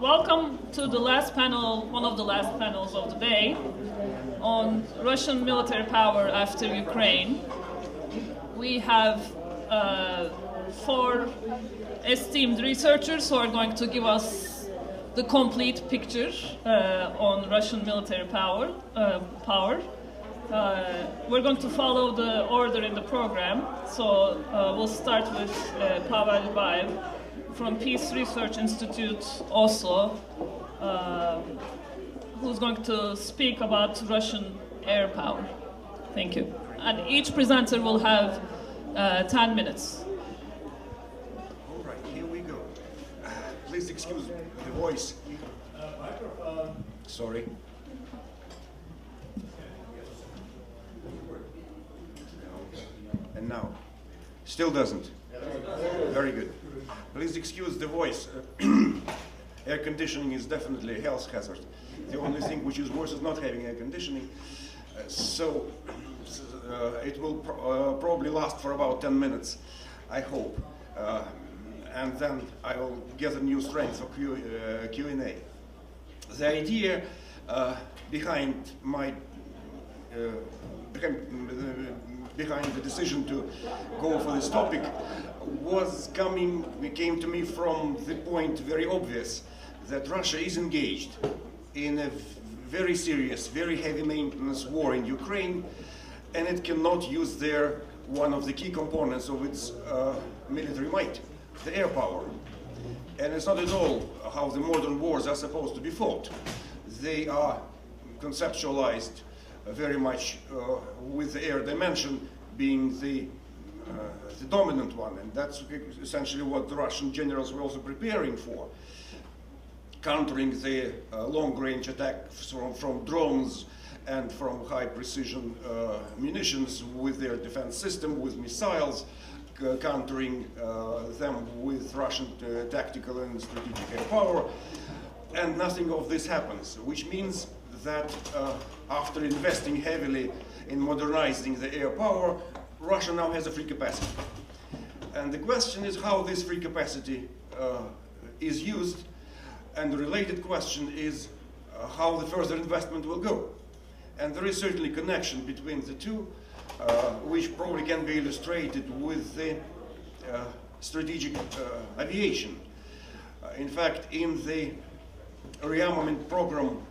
Welcome to the last panel, one of the last panels of the day, on Russian military power after Ukraine. We have four esteemed researchers who are going to give us the complete picture on Russian military power. We're going to follow the order in the program, so we'll start with Pavel Baev from Peace Research Institute, Oslo, who's going to speak about Russian air power. Thank you. And each presenter will have 10 minutes. All right, here we go. Please excuse the voice. Microphone. Sorry. And now? Still doesn't? Very good. Please excuse the voice. Air conditioning is definitely a health hazard. The only thing which is worse is not having air conditioning. So it will probably last for about 10 minutes, I hope. And then I will get a new strength for Q&A. The idea behind the decision to go for this topic came to me from the point, very obvious, that Russia is engaged in a very serious, very heavy maintenance war in Ukraine, and it cannot use one of the key components of its military might, the air power. And it's not at all how the modern wars are supposed to be fought. They are conceptualized very much with the air dimension being the dominant one, and that's essentially what the Russian generals were also preparing for, countering the long-range attacks from drones and from high-precision munitions with their defense system, with missiles, countering them with Russian tactical and strategic air power, and nothing of this happens, which means that after investing heavily in modernizing the air power, Russia now has a free capacity. And the question is how this free capacity is used, and the related question is how the further investment will go. And there is certainly a connection between the two, which probably can be illustrated with the strategic aviation. In fact, in the rearmament program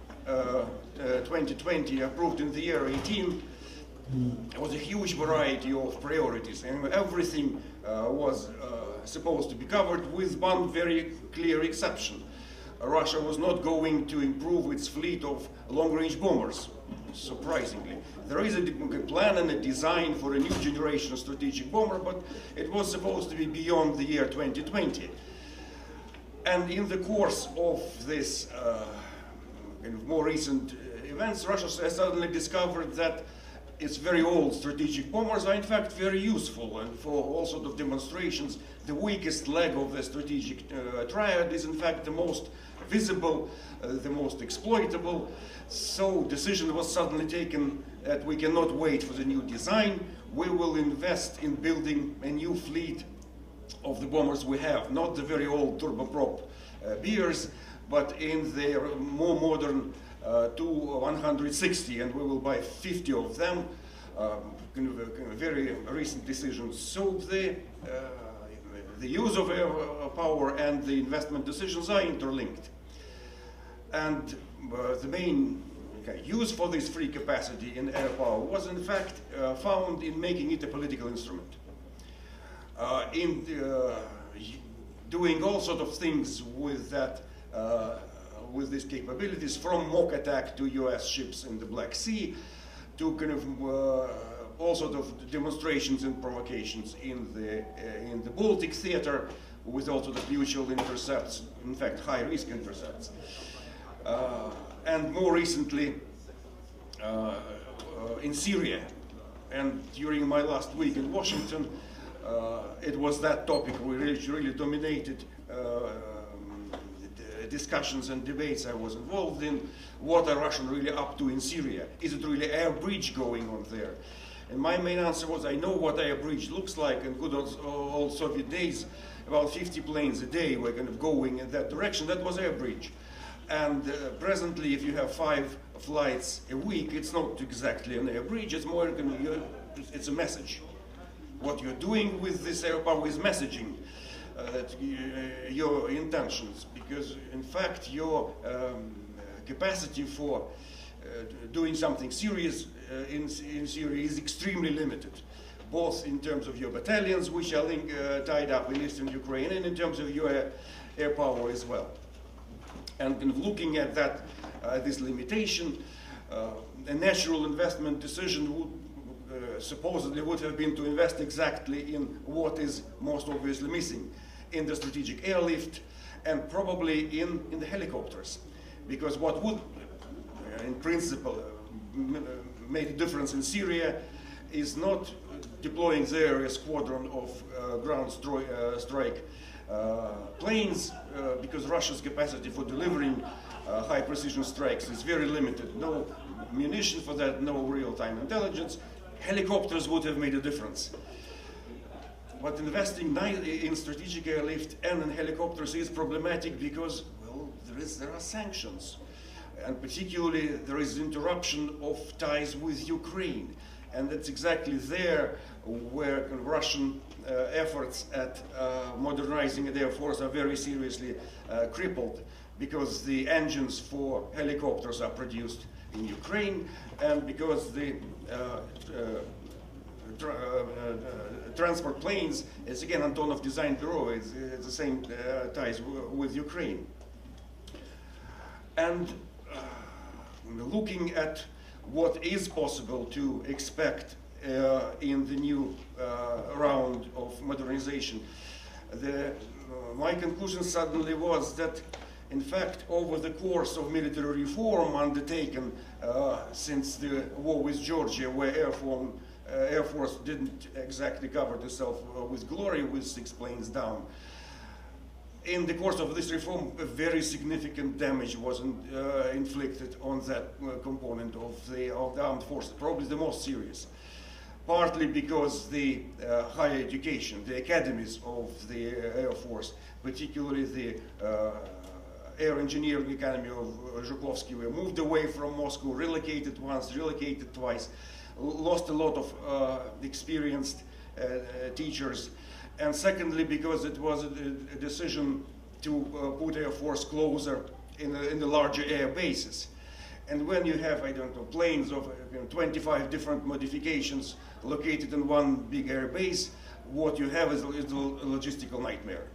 2020 approved in the year 18, there was a huge variety of priorities, and everything was supposed to be covered with one very clear exception. Russia was not going to improve its fleet of long-range bombers, surprisingly. There is a plan and a design for a new generation strategic bomber, but it was supposed to be beyond the year 2020. And in the course of this more recent events, Russia has suddenly discovered that its very old strategic bombers are in fact very useful, and for all sorts of demonstrations, the weakest leg of the strategic triad is in fact the most visible, the most exploitable. So decision was suddenly taken that we cannot wait for the new design. We will invest in building a new fleet of the bombers we have, not the very old turboprop Bears, but in their more modern Tu-160, and we will buy 50 of them. Very recent decisions. So the use of air power and the investment decisions are interlinked. And the main use for this free capacity in air power was in fact found in making it a political instrument. In doing all sorts of things with that, with these capabilities, from mock attack to US ships in the Black Sea, to kind of all sorts of demonstrations and provocations in the Baltic theater, with all sorts of mutual intercepts, in fact high-risk intercepts. And more recently in Syria. And during my last week in Washington, it was that topic which really dominated discussions and debates I was involved in. What are Russians really up to in Syria? Is it really air bridge going on there? And my main answer was, I know what air bridge looks like. In good old Soviet days, about 50 planes a day were kind of going in that direction. That was air bridge. And presently, if you have 5 flights a week, it's not exactly an air bridge. It's more, it's a message. What you're doing with this air power is messaging your intentions, because in fact your capacity for doing something serious in Syria is extremely limited, both in terms of your battalions, which are tied up in eastern Ukraine, and in terms of your air power as well. And kind of looking at that, this limitation, a natural investment decision would supposedly would have been to invest exactly in what is most obviously missing, in the strategic airlift and probably in the helicopters. Because what would, in principle, make a difference in Syria is not deploying there a squadron of ground strike planes, because Russia's capacity for delivering high precision strikes is very limited. No munition for that, no real-time intelligence. Helicopters would have made a difference. But investing in strategic airlift and in helicopters is problematic because, well, there are sanctions. And particularly there is interruption of ties with Ukraine. And that's exactly there where Russian efforts at modernizing the air force are very seriously crippled, because the engines for helicopters are produced in Ukraine, and because the transport planes, it's again Antonov Design Bureau, it's the same ties with Ukraine. And looking at what is possible to expect in the new round of modernization, my conclusion suddenly was that, in fact, over the course of military reform undertaken since the war with Georgia, where Air Force didn't exactly cover itself with glory with 6 planes down, in the course of this reform, a very significant damage was inflicted on that component of the armed forces, probably the most serious. Partly because the higher education, the academies of the Air Force, particularly the Air Engineering Academy of Zhukovsky, were moved away from Moscow, relocated once, relocated twice, lost a lot of experienced teachers. And secondly, because it was a decision to put Air Force closer in the larger air bases. And when you have, I don't know, planes of 25 different modifications located in one big air base, what you have is a logistical nightmare.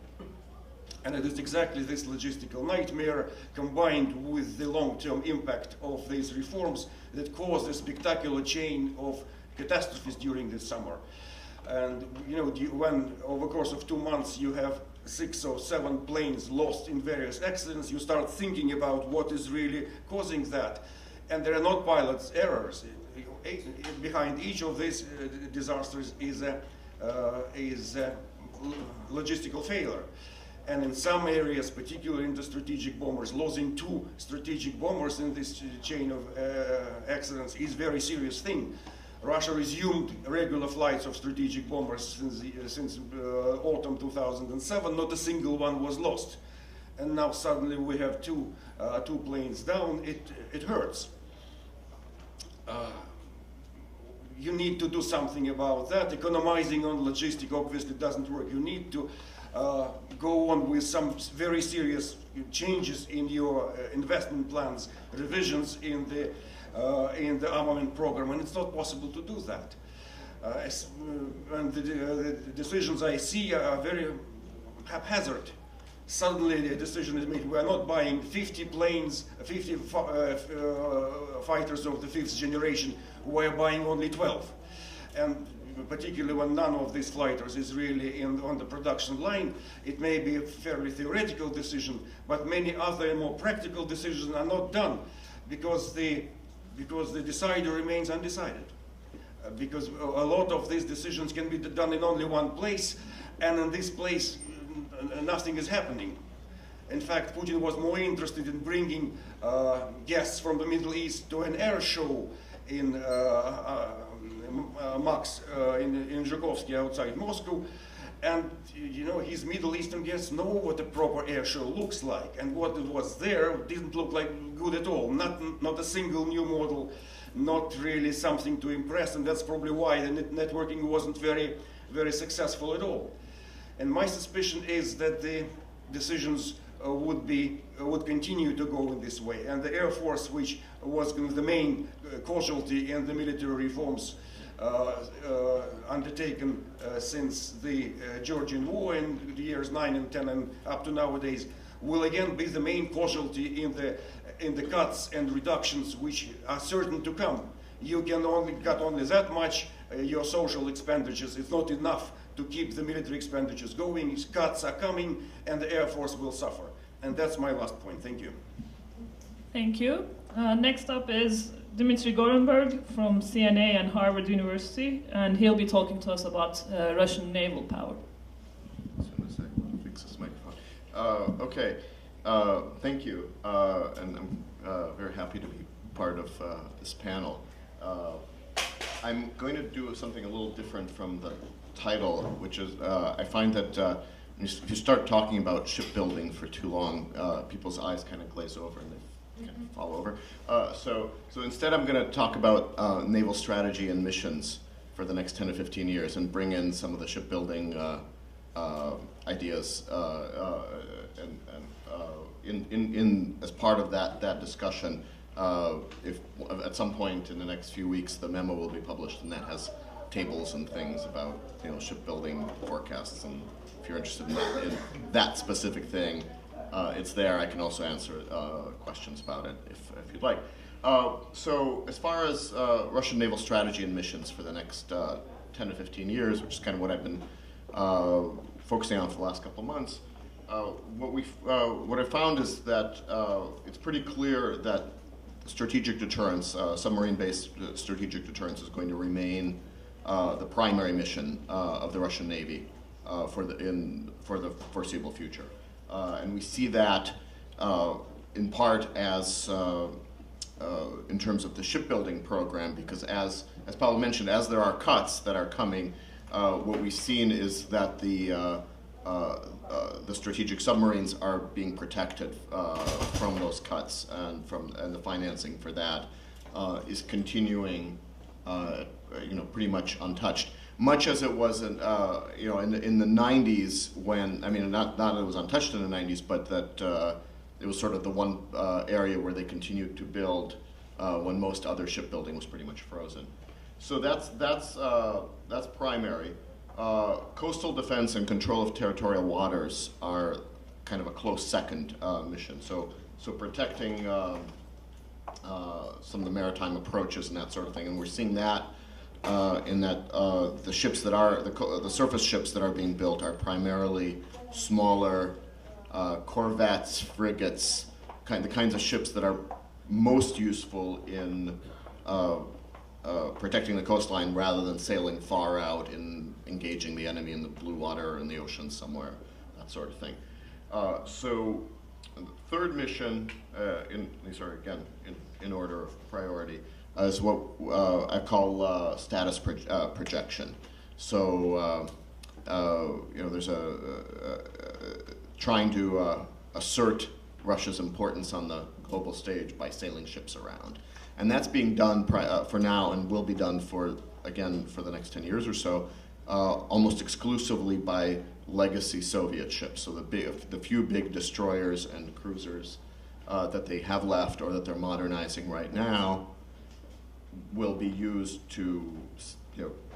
And it is exactly this logistical nightmare, combined with the long-term impact of these reforms, that caused a spectacular chain of catastrophes during this summer. And when over the course of 2 months you have 6 or 7 planes lost in various accidents, you start thinking about what is really causing that. And there are not pilots' errors. Behind each of these disasters is a logistical failure. And in some areas, particularly in the strategic bombers, losing 2 strategic bombers in this chain of accidents is a very serious thing. Russia resumed regular flights of strategic bombers since autumn 2007. Not a single one was lost. And now suddenly we have two planes down. It hurts. You need to do something about that. Economizing on logistics obviously doesn't work. You need to go on with some very serious changes in your investment plans, revisions in the armament program, and it's not possible to do that. And the decisions I see are very haphazard. Suddenly a decision is made, we are not buying 50 planes, 50 fighters of the 5th generation, we are buying only 12. And particularly when none of these fighters is really on the production line, it may be a fairly theoretical decision, but many other more practical decisions are not done because the decider remains undecided. Because a lot of these decisions can be done in only one place, and in this place nothing is happening. In fact, Putin was more interested in bringing guests from the Middle East to an air show in Max in Zhukovsky outside Moscow. And his Middle Eastern guests know what a proper air show looks like, and what was there didn't look like good at all. Not a single new model, not really something to impress, and that's probably why the networking wasn't very, very successful at all. And my suspicion is that the decisions would continue to go in this way, and the Air Force, which was the main casualty in the military reforms undertaken since the Georgian War in the years 9 and 10 and up to nowadays, will again be the main casualty in the cuts and reductions which are certain to come. You can only cut only that much. Your social expenditures is not enough to keep the military expenditures going. Cuts are coming, and the Air Force will suffer. And that's my last point. Thank you. Thank you. Next up is Dmitry Gorenburg from CNA and Harvard University, and he'll be talking to us about Russian naval power. As soon as I fix this microphone. Okay, thank you, and I'm very happy to be part of this panel. I'm going to do something a little different from the title, which is, I find that if you start talking about shipbuilding for too long, people's eyes kind of glaze over and they kind of fall over. So instead I'm going to talk about naval strategy and missions for the next 10 to 15 years and bring in some of the shipbuilding ideas in as part of that discussion. If at some point in the next few weeks the memo will be published, and that has tables and things about shipbuilding forecasts, and if you're interested in that specific thing, it's there. I can also answer questions about it if you'd like. So as far as Russian naval strategy and missions for the next 10 to 15 years, which is kind of what I've been focusing on for the last couple of months, what I found is that it's pretty clear that strategic deterrence, submarine-based strategic deterrence, is going to remain the primary mission of the Russian Navy for the foreseeable future. And we see that in part as in terms of the shipbuilding program, because as Pavel mentioned, as there are cuts that are coming, what we've seen is that the strategic submarines are being protected from those cuts, and the financing for that is continuing, pretty much untouched. Much as it was in the 90s, when, I mean, not that it was untouched in the 90s, but that it was sort of the one area where they continued to build when most other shipbuilding was pretty much frozen. So that's primary. Coastal defense and control of territorial waters are kind of a close second mission. So protecting some of the maritime approaches and that sort of thing, and we're seeing that in that the ships that are the surface ships that are being built are primarily smaller corvettes, frigates, the kinds of ships that are most useful in protecting the coastline rather than sailing far out and engaging the enemy in the blue water or in the ocean somewhere, that sort of thing. So the third mission, these are again in order of priority, is what I call status projection. So there's trying to assert Russia's importance on the global stage by sailing ships around. And that's being done for now, and will be done for the next 10 years or so, almost exclusively by legacy Soviet ships. So the few big destroyers and cruisers that they have left or that they're modernizing right now will be used to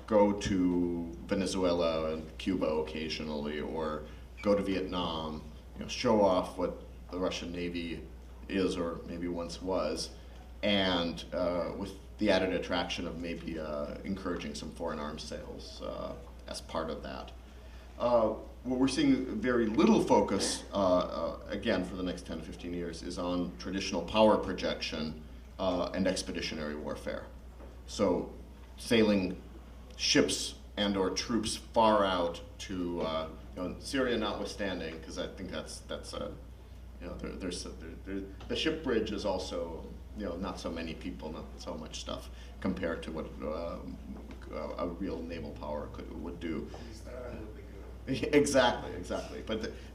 go to Venezuela and Cuba occasionally, or go to Vietnam, show off what the Russian Navy is or maybe once was, and with the added attraction of maybe encouraging some foreign arms sales as part of that. What we're seeing very little focus, again, for the next 10 to 15 years, is on traditional power projection and expeditionary warfare. So sailing ships and or troops far out to Syria notwithstanding, because I think that's the ship bridge is also not so many people, not so much stuff compared to what a real naval power would do. Exactly.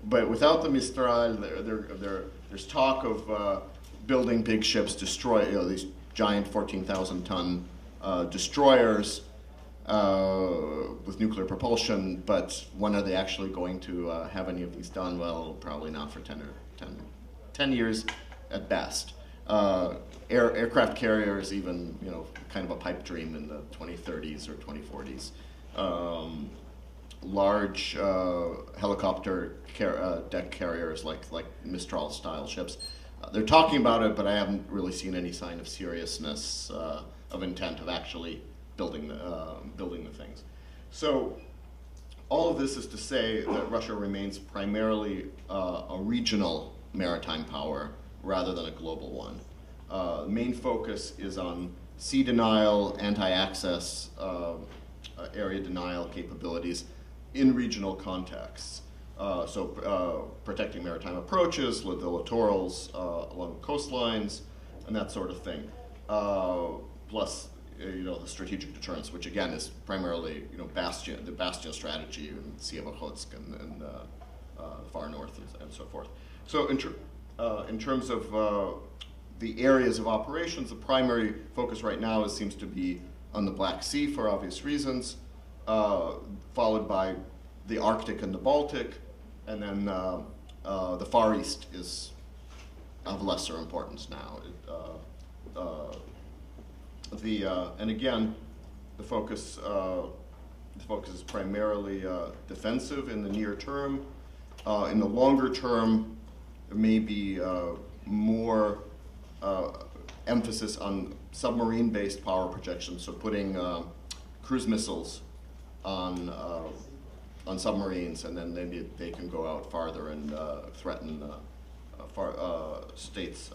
But without the Mistral, there's talk of building big ships, destroy these giant 14,000-ton destroyers with nuclear propulsion. But when are they actually going to have any of these done? Well, probably not for 10 years at best. Aircraft carriers, even kind of a pipe dream in the 2030s or 2040s. Large helicopter deck carriers like Mistral-style ships. They're talking about it, but I haven't really seen any sign of seriousness of intent of actually building the things. So all of this is to say that Russia remains primarily a regional maritime power rather than a global one. The main focus is on sea denial, anti-access, area denial capabilities in regional contexts. Protecting maritime approaches, the littorals along coastlines, and that sort of thing. Plus, the strategic deterrence, which again is primarily, the bastion strategy in Sea of Okhotsk and the far north and so forth. So in terms of the areas of operations, the primary focus right now seems to be on the Black Sea for obvious reasons, followed by the Arctic and the Baltic, and then the Far East is of lesser importance now. And again, the focus is primarily defensive in the near term. In the longer term, there may be more emphasis on submarine-based power projections, so putting cruise missiles on submarines, and then they can go out farther and threaten states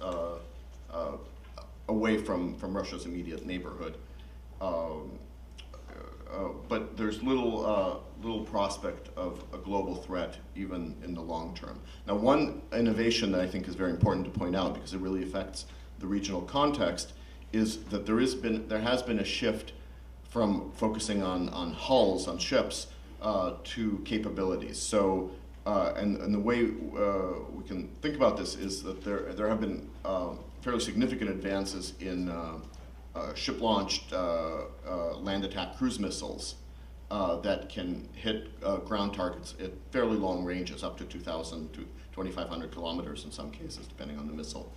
away from Russia's immediate neighborhood. But there's little prospect of a global threat even in the long term. Now, one innovation that I think is very important to point out, because it really affects the regional context, is that there has been a shift from focusing on hulls, on ships, to capabilities. So, and the way we can think about this is that there have been fairly significant advances in ship-launched land attack cruise missiles that can hit ground targets at fairly long ranges, up to 2,000 to 2,500 kilometers in some cases, depending on the missile.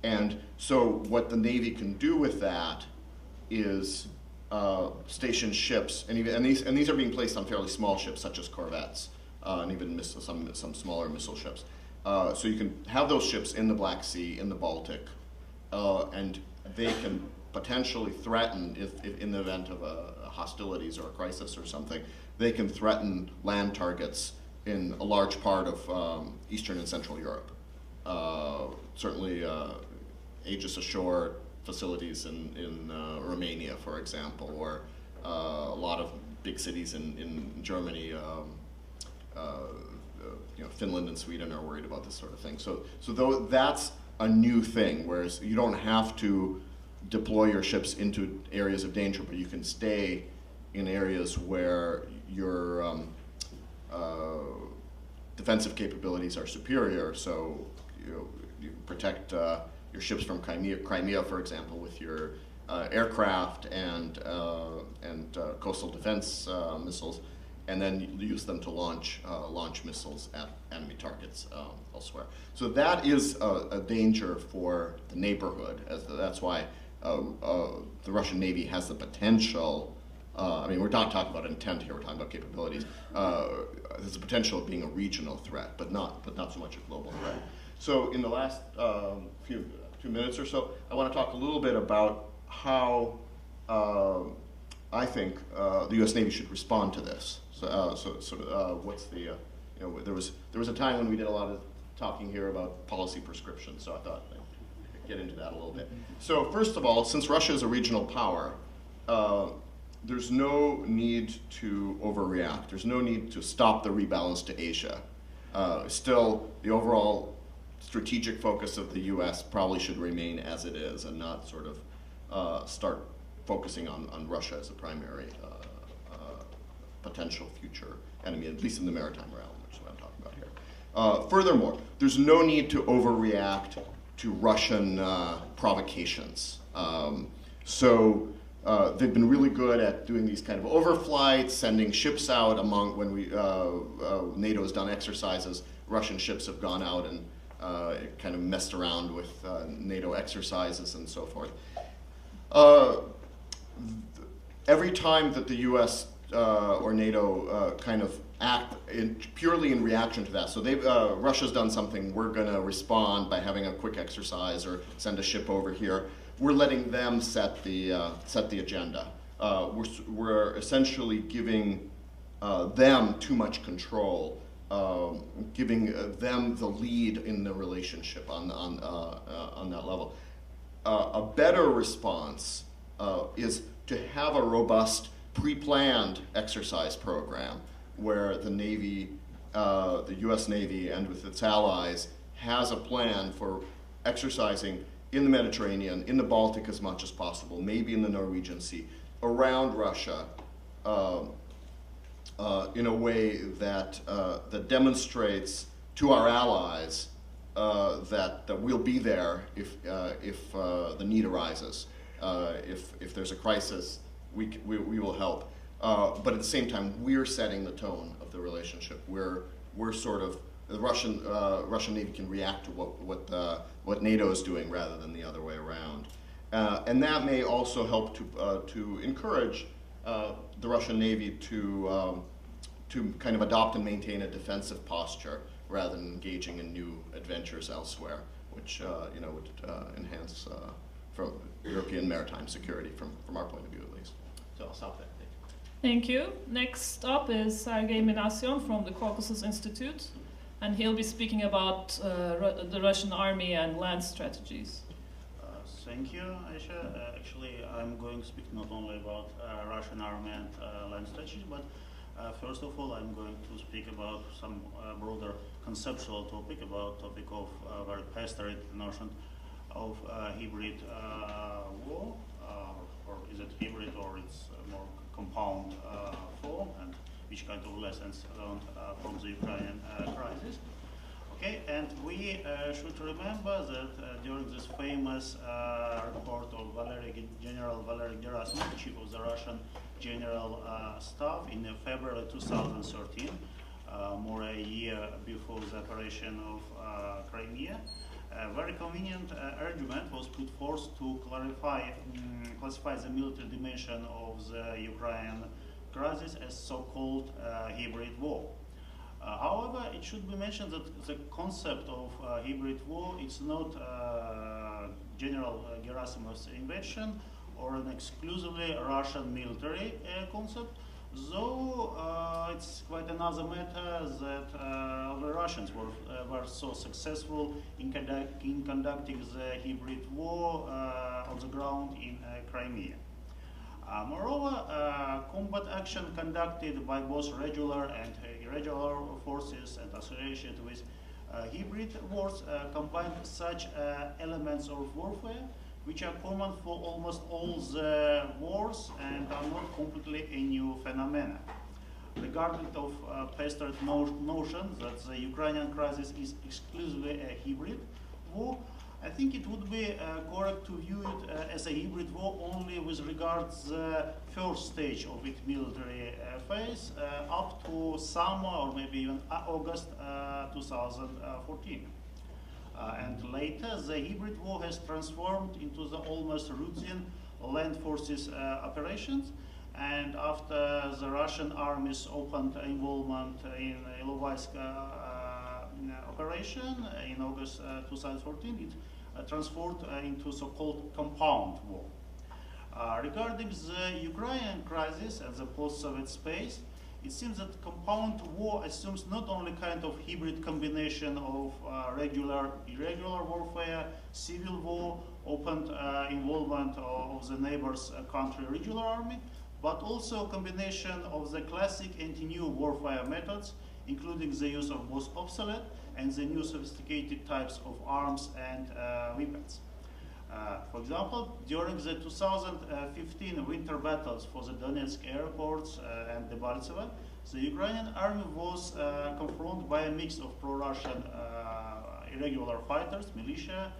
And so what the Navy can do with that is station ships, and these are being placed on fairly small ships such as corvettes, and even some smaller missile ships. So you can have those ships in the Black Sea, in the Baltic, and they can potentially threaten, if in the event of hostilities or a crisis or something, they can threaten land targets in a large part of Eastern and Central Europe. Certainly Aegis ashore facilities in Romania, for example, or a lot of big cities in Germany, Finland and Sweden are worried about this sort of thing. So that's a new thing, whereas you don't have to deploy your ships into areas of danger, but you can stay in areas where your defensive capabilities are superior. So you protect your ships from Crimea, for example, with your aircraft and coastal defense missiles, and then you use them to launch missiles at enemy targets elsewhere. So that is a danger for the neighborhood. That's why the Russian Navy has the potential. I mean, we're not talking about intent here; we're talking about capabilities. There's the potential of being a regional threat, but not so much a global threat. So, in the last few minutes or so, I want to talk a little bit about how I think the U.S. Navy should respond to this. So, what's the there was a time when we did a lot of talking here about policy prescription. So I thought I'd get into that a little bit. So first of all, since Russia is a regional power, there's no need to overreact. There's no need to stop the rebalance to Asia. Still, the overall strategic focus of the U.S. probably should remain as it is and not sort of start focusing on Russia as a primary potential future enemy, at least in the maritime realm, which is what I'm talking about here. Furthermore, there's no need to overreact to Russian provocations. They've been really good at doing these kind of overflights, sending ships out when NATO has done exercises. Russian ships have gone out and kind of messed around with NATO exercises and so forth. Every time that the U.S. Or NATO kind of act purely in reaction to that, so Russia's done something, we're going to respond by having a quick exercise or send a ship over here. We're letting them set the agenda. We're essentially giving them too much control, giving them the lead in the relationship on that level. A better response is to have a robust, pre-planned exercise program where the Navy, the U.S. Navy, and with its allies, has a plan for exercising in the Mediterranean, in the Baltic as much as possible, maybe in the Norwegian Sea, around Russia, in a way that demonstrates to our allies that we'll be there if the need arises. If there's a crisis, we will help. But at the same time, we're setting the tone of the relationship. We're sort of, the Russian Navy can react to what NATO is doing rather than the other way around, and that may also help to encourage the Russian Navy to kind of adopt and maintain a defensive posture rather than engaging in new adventures elsewhere, which would enhance from European maritime security from our point of view at least. So I'll stop there. Thank you. Next up is Sergey Minasyan from the Caucasus Institute, and he'll be speaking about the Russian army and land strategies. Thank you, Ayse. Actually, I'm going to speak not only about Russian army and land strategy, but first of all, I'm going to speak about some broader conceptual topic of very pestered notion of hybrid war, or is it hybrid or it's more compound form, and which kind of lessons learned from the Ukrainian crisis. Okay, and we should remember that during this famous report of General Valery Gerasimov, chief of the Russian General Staff, in February 2013, more a year before the operation of Crimea, a very convenient argument was put forth to classify the military dimension of the Ukrainian crisis as so-called hybrid war. However, it should be mentioned that the concept of hybrid war is not General Gerasimov's invention or an exclusively Russian military concept, though it's quite another matter that the Russians were so successful in conducting the hybrid war on the ground in Crimea. Moreover, combat action conducted by both regular and irregular forces and associated with hybrid wars combine such elements of warfare which are common for almost all the wars and are not completely a new phenomenon. Regardless of pestered notion that the Ukrainian crisis is exclusively a hybrid war, I think it would be correct to view it as a hybrid war only with regards to the first stage of its military phase up to summer or maybe even August 2014. And later, the hybrid war has transformed into the almost routine land forces operations. And after the Russian armies opened involvement in Ilovaisk operation in August 2014, it transformed into so-called compound war. Regarding the Ukrainian crisis and the post-Soviet space, it seems that compound war assumes not only kind of hybrid combination of regular, irregular warfare, civil war, open involvement of the neighbor's country regular army, but also a combination of the classic and new warfare methods, including the use of both obsolete and the new sophisticated types of arms and weapons. For example, during the 2015 winter battles for the Donetsk airports and Debaltseve, the Ukrainian army was confronted by a mix of pro-Russian irregular fighters, militia,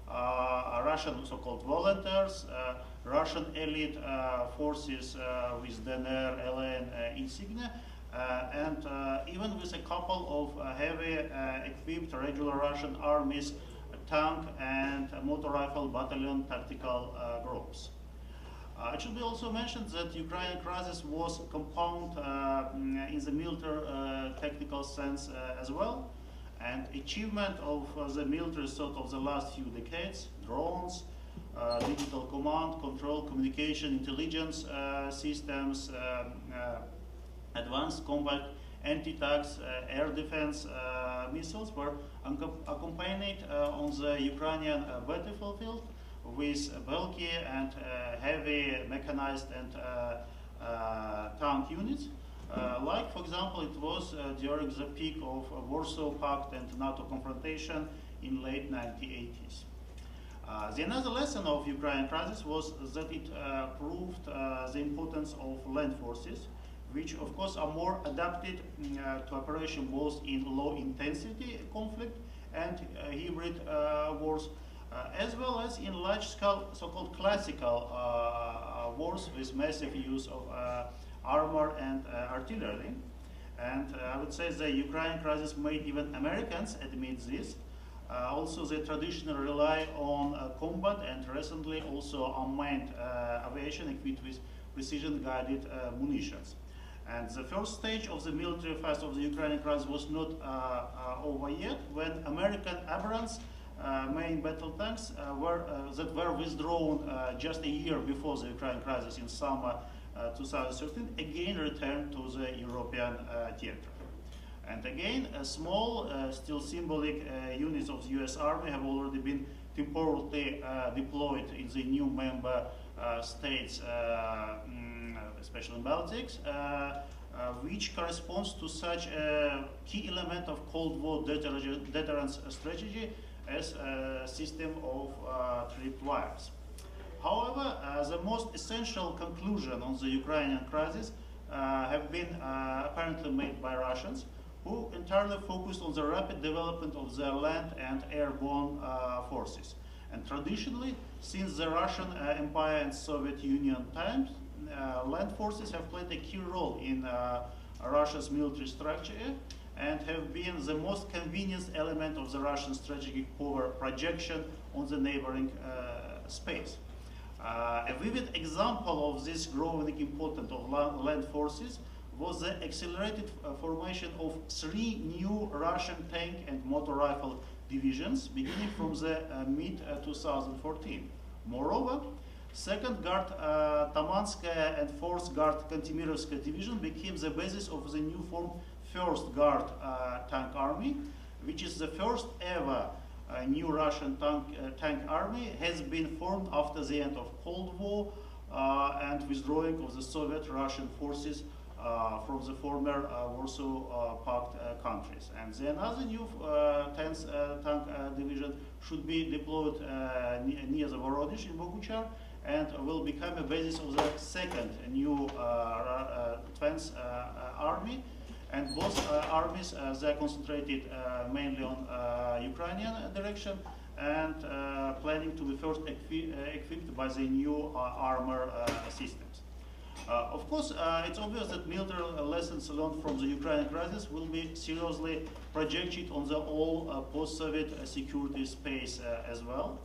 Russian so-called volunteers, Russian elite forces with DNR, LN insignia, and even with a couple of heavy equipped regular Russian armies, tank and motor rifle battalion tactical groups. It should be also mentioned that Ukrainian crisis was compound in the military technical sense as well, and achievement of the military thought of the last few decades, drones, digital command, control, communication, intelligence systems, advanced combat anti-tanks, air defense missiles were accompanied on the Ukrainian battlefield with bulky and heavy mechanized and tank units. Like, for example, it was during the peak of Warsaw Pact and NATO confrontation in late 1980s. The another lesson of Ukrainian crisis was that it proved the importance of land forces, which of course are more adapted to operation both in low intensity conflict and hybrid wars, as well as in large scale so-called classical wars with massive use of armor and artillery. And I would say the Ukraine crisis made even Americans admit this. Also, they traditionally rely on combat and recently also unmanned aviation equipped with precision-guided munitions. And the first stage of the military phase of the Ukrainian crisis was not over yet, when American Abrams main battle tanks that were withdrawn just a year before the Ukrainian crisis in summer 2013 again returned to the European theater. And again, small, still symbolic units of the US Army have already been temporarily deployed in the new member states, especially in Baltics, which corresponds to such a key element of Cold War deterrence strategy as a system of tripwires. However, the most essential conclusion on the Ukrainian crisis have been apparently made by Russians, who entirely focused on the rapid development of their land and airborne forces. And traditionally, since the Russian Empire and Soviet Union times, land forces have played a key role in Russia's military structure and have been the most convenient element of the Russian strategic power projection on the neighboring space. A vivid example of this growing importance of land forces was the accelerated formation of 3 new Russian tank and motor rifle divisions beginning from the mid-2014. Moreover, 2nd Guard Tamanskaya and 4th Guard Kantemirovskaya division became the basis of the new formed 1st Guard tank army, which is the first ever new Russian tank army, has been formed after the end of Cold War and withdrawing of the Soviet Russian forces from the former Warsaw Pact countries. And the another new 10th tank division should be deployed near the Voronezh in Boguchar and will become a basis of the 2nd new 10th army. And both armies, they are concentrated mainly on Ukrainian direction and planning to be first equipped by the new armor systems. Of course, it's obvious that military lessons learned from the Ukrainian crisis will be seriously projected on the whole post-Soviet security space as well.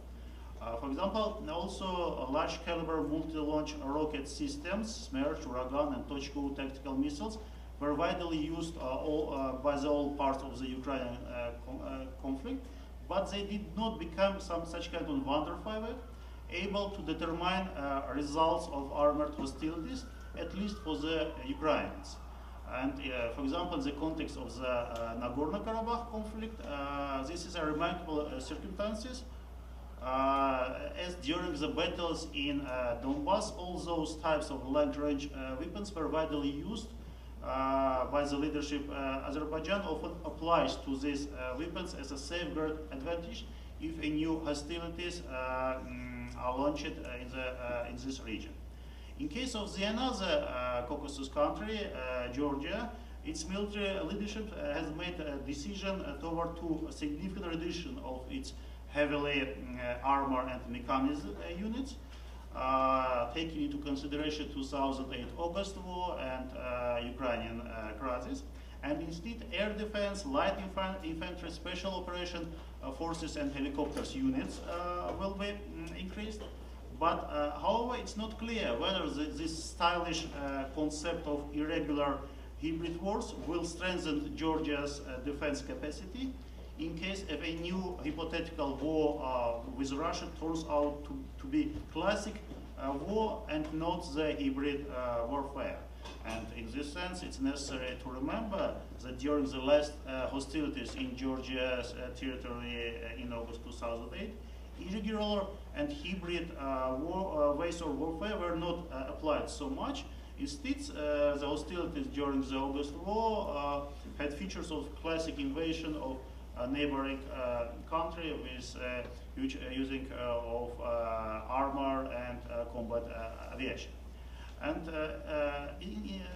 For example, also large caliber multi-launch rocket systems, Smerch, Uragan, and Tochko tactical missiles were widely used by all parts of the Ukrainian conflict, but they did not become such kind of wonderful, able to determine results of armored hostilities, at least for the Ukrainians. And for example, in the context of the Nagorno-Karabakh conflict, this is a remarkable circumstances, as during the battles in Donbass, all those types of long-range weapons were widely used by the leadership. Azerbaijan often applies to these weapons as a safeguard advantage if a new hostilities are launched in this region. In case of the another Caucasus country, Georgia, its military leadership has made a decision toward to a significant reduction of its heavily armored and mechanized units, taking into consideration 2008 August War and Ukrainian Crisis, and instead air defense, light infantry, special operation forces and helicopters units will be increased. But however, it's not clear whether this stylish concept of irregular hybrid wars will strengthen Georgia's defense capacity in case of a new hypothetical war with Russia turns out to be classic war and not the hybrid warfare. And in this sense, it's necessary to remember that during the last hostilities in Georgia's territory in August 2008, irregular and hybrid ways of warfare were not applied so much. Instead, the hostilities during the August War had features of classic invasion of a neighboring country with using of armor and combat aviation. And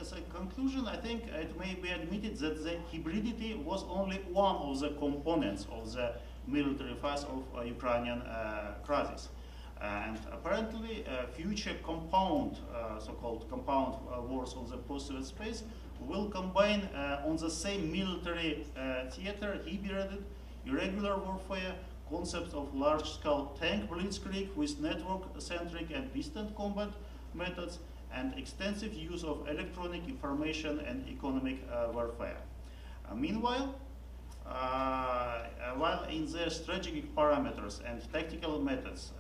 as a conclusion, I think it may be admitted that the hybridity was only one of the components of the military phase of Ukrainian crisis. And apparently, future compound, so-called compound wars of the post-Soviet space will combine on the same military theater hybrid, irregular warfare, concepts of large-scale tank blitzkrieg with network-centric and distant combat methods, and extensive use of electronic information and economic warfare. Meanwhile, while in their strategic parameters and tactical methods,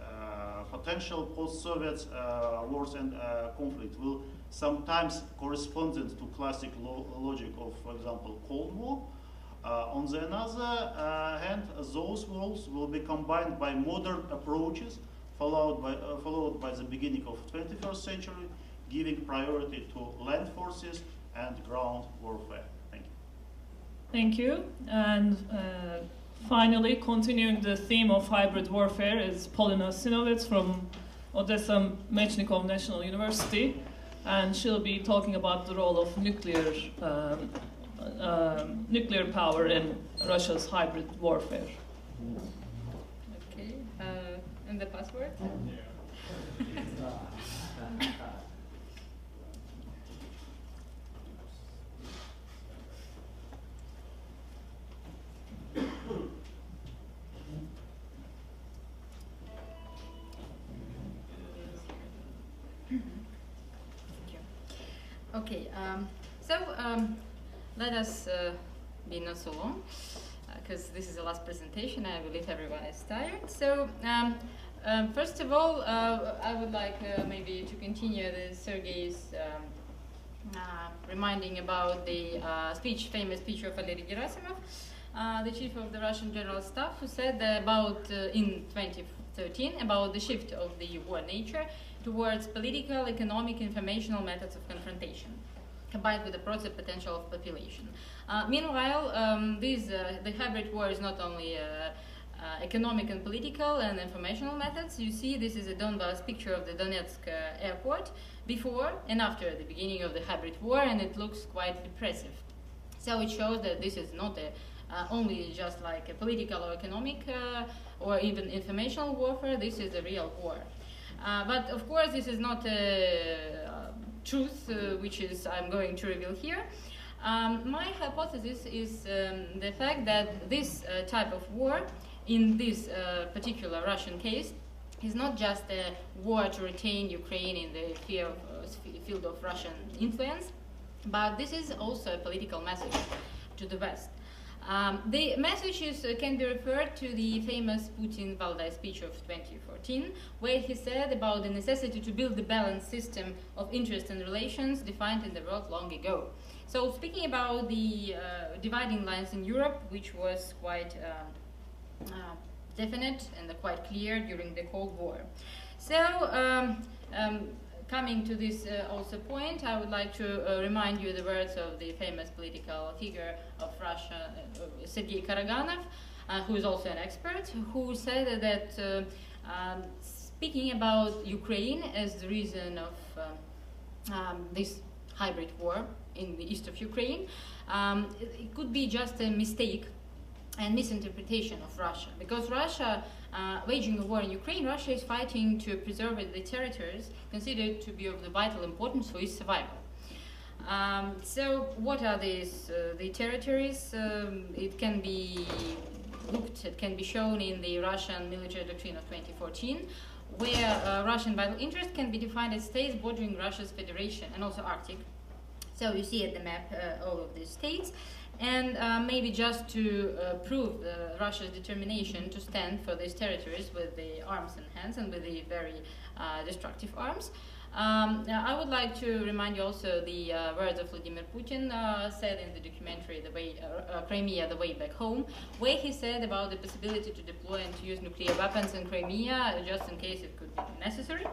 potential post-Soviet wars and conflict will sometimes correspond to classic logic of, for example, Cold War. On the other hand, those wars will be combined by modern approaches followed by the beginning of 21st century, giving priority to land forces and ground warfare. Thank you. Thank you. And finally, continuing the theme of hybrid warfare is Polina Sinovets from Odessa Mechnikov National University, and she'll be talking about the role of nuclear power in Russia's hybrid warfare. Okay, and the password? Okay, let us be not so long, because this is the last presentation. I believe everyone is tired. So, first of all, I would like maybe to continue the Sergey's reminding about the famous speech of Valery Gerasimov, the chief of the Russian General Staff, who said about in 2013 about the shift of the war nature towards political, economic, informational methods of confrontation, combined with the project potential of population. Meanwhile, the hybrid war is not only economic and political and informational methods. You see, this is a Donbass picture of the Donetsk airport before and after the beginning of the hybrid war, and it looks quite depressive. So it shows that this is not only just like a political or economic or even informational warfare. This is a real war. But of course, this is not a truth, which is I'm going to reveal here. My hypothesis is the fact that this type of war, in this particular Russian case, is not just a war to retain Ukraine in the field of Russian influence, but this is also a political message to the West. The messages can be referred to the famous Putin-Valdai speech of 2014, where he said about the necessity to build a balanced system of interests and relations defined in the world long ago. So speaking about the dividing lines in Europe, which was quite definite and quite clear during the Cold War. So coming to this also point, I would like to remind you the words of the famous political figure of Russia, Sergey Karaganov, who is also an expert, who said that speaking about Ukraine as the reason of this hybrid war in the east of Ukraine, it could be just a mistake and misinterpretation of Russia, because Russia, waging a war in Ukraine, Russia is fighting to preserve the territories considered to be of the vital importance for its survival. So what are these the territories? It can be looked, it can be shown in the Russian military doctrine of 2014, where Russian vital interest can be defined as states bordering Russia's federation and also Arctic. So you see at the map all of these states. And maybe just to prove Russia's determination to stand for these territories with the arms in hands and with the very destructive arms, I would like to remind you also the words of Vladimir Putin said in the documentary "The Way Crimea: The Way Back Home," where he said about the possibility to deploy and to use nuclear weapons in Crimea just in case it could be necessary.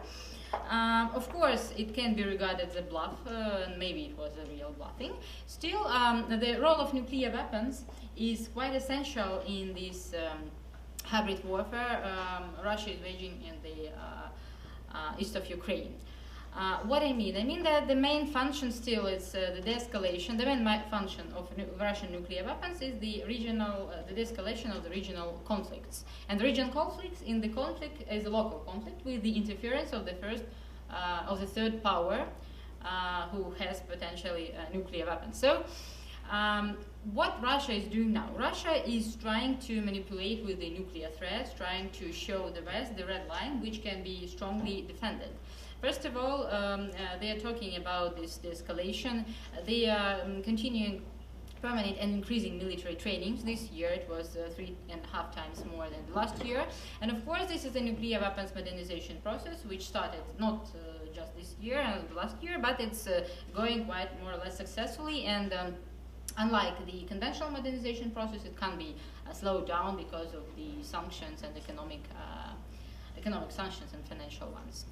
Of course, it can be regarded as a bluff, and maybe it was a real bluffing. Still, the role of nuclear weapons is quite essential in this hybrid warfare Russia is waging in the east of Ukraine. What I mean that the main function still is the de-escalation. The main function of Russian nuclear weapons is the regional, the de-escalation of the regional conflicts. And the regional conflicts in the conflict is a local conflict with the interference of the third power who has potentially nuclear weapons. So, what Russia is doing now? Russia is trying to manipulate with the nuclear threats, trying to show the West the red line, which can be strongly defended. First of all, they are talking about this de-escalation. They are continuing permanent and increasing military trainings. This year it was 3.5 times more than last year. And of course this is a nuclear weapons modernization process which started not just this year and last year, but it's going quite more or less successfully. And unlike the conventional modernization process, it can be slowed down because of the sanctions and economic sanctions and financial ones.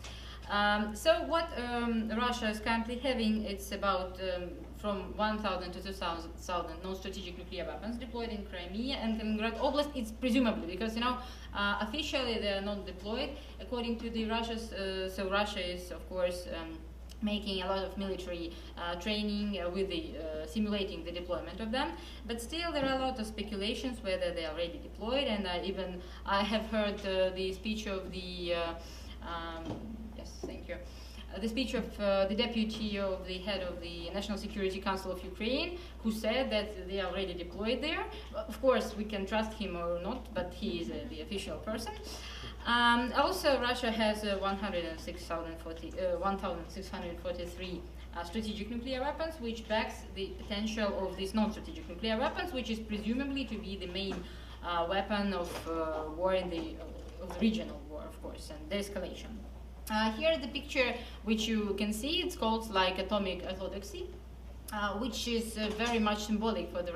So what Russia is currently having, it's about from 1,000 to 2,000 non-strategic nuclear weapons deployed in Crimea and Kaliningrad Oblast. It's presumably because, officially they are not deployed according to the Russia's. So Russia is, of course, making a lot of military training with the simulating the deployment of them. But still, there are a lot of speculations whether they are already deployed. And I have heard the speech of the. Thank you. The speech of the deputy of the head of the National Security Council of Ukraine, who said that they are already deployed there. Of course, we can trust him or not, but he is the official person. Also, Russia has 1,643 strategic nuclear weapons, which backs the potential of these non-strategic nuclear weapons, which is presumably to be the main weapon of war of the regional war, of course, and de-escalation. Here the picture which you can see, it's called like atomic orthodoxy, which is very much symbolic for the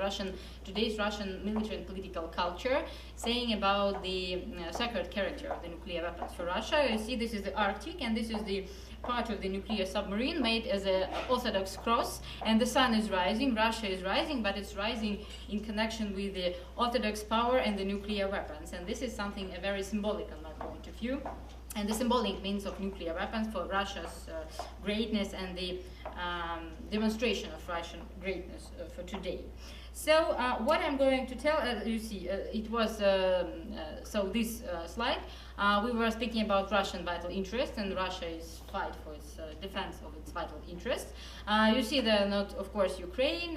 today's Russian military and political culture, saying about the sacred character of the nuclear weapons for Russia. You see this is the Arctic, and this is the part of the nuclear submarine made as an orthodox cross, and the sun is rising, Russia is rising, but it's rising in connection with the orthodox power and the nuclear weapons, and this is something very symbolic on my point of view. And the symbolic means of nuclear weapons for Russia's greatness and the demonstration of Russian greatness for today. So what I'm going to tell, you see, it was, so this slide, we were speaking about Russian vital interests and Russia's fight for its defense of its vital interests. You see there not, of course, Ukraine,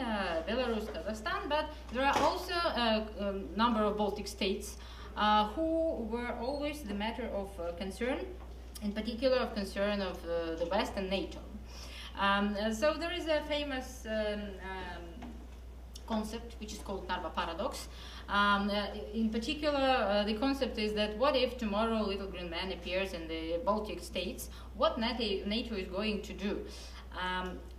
Belarus, Kazakhstan, but there are also a number of Baltic states who were always the matter of concern, in particular of concern of the West and NATO. So there is a famous concept which is called Narva paradox. In particular, the concept is that what if tomorrow a little green man appears in the Baltic states? What NATO is going to do?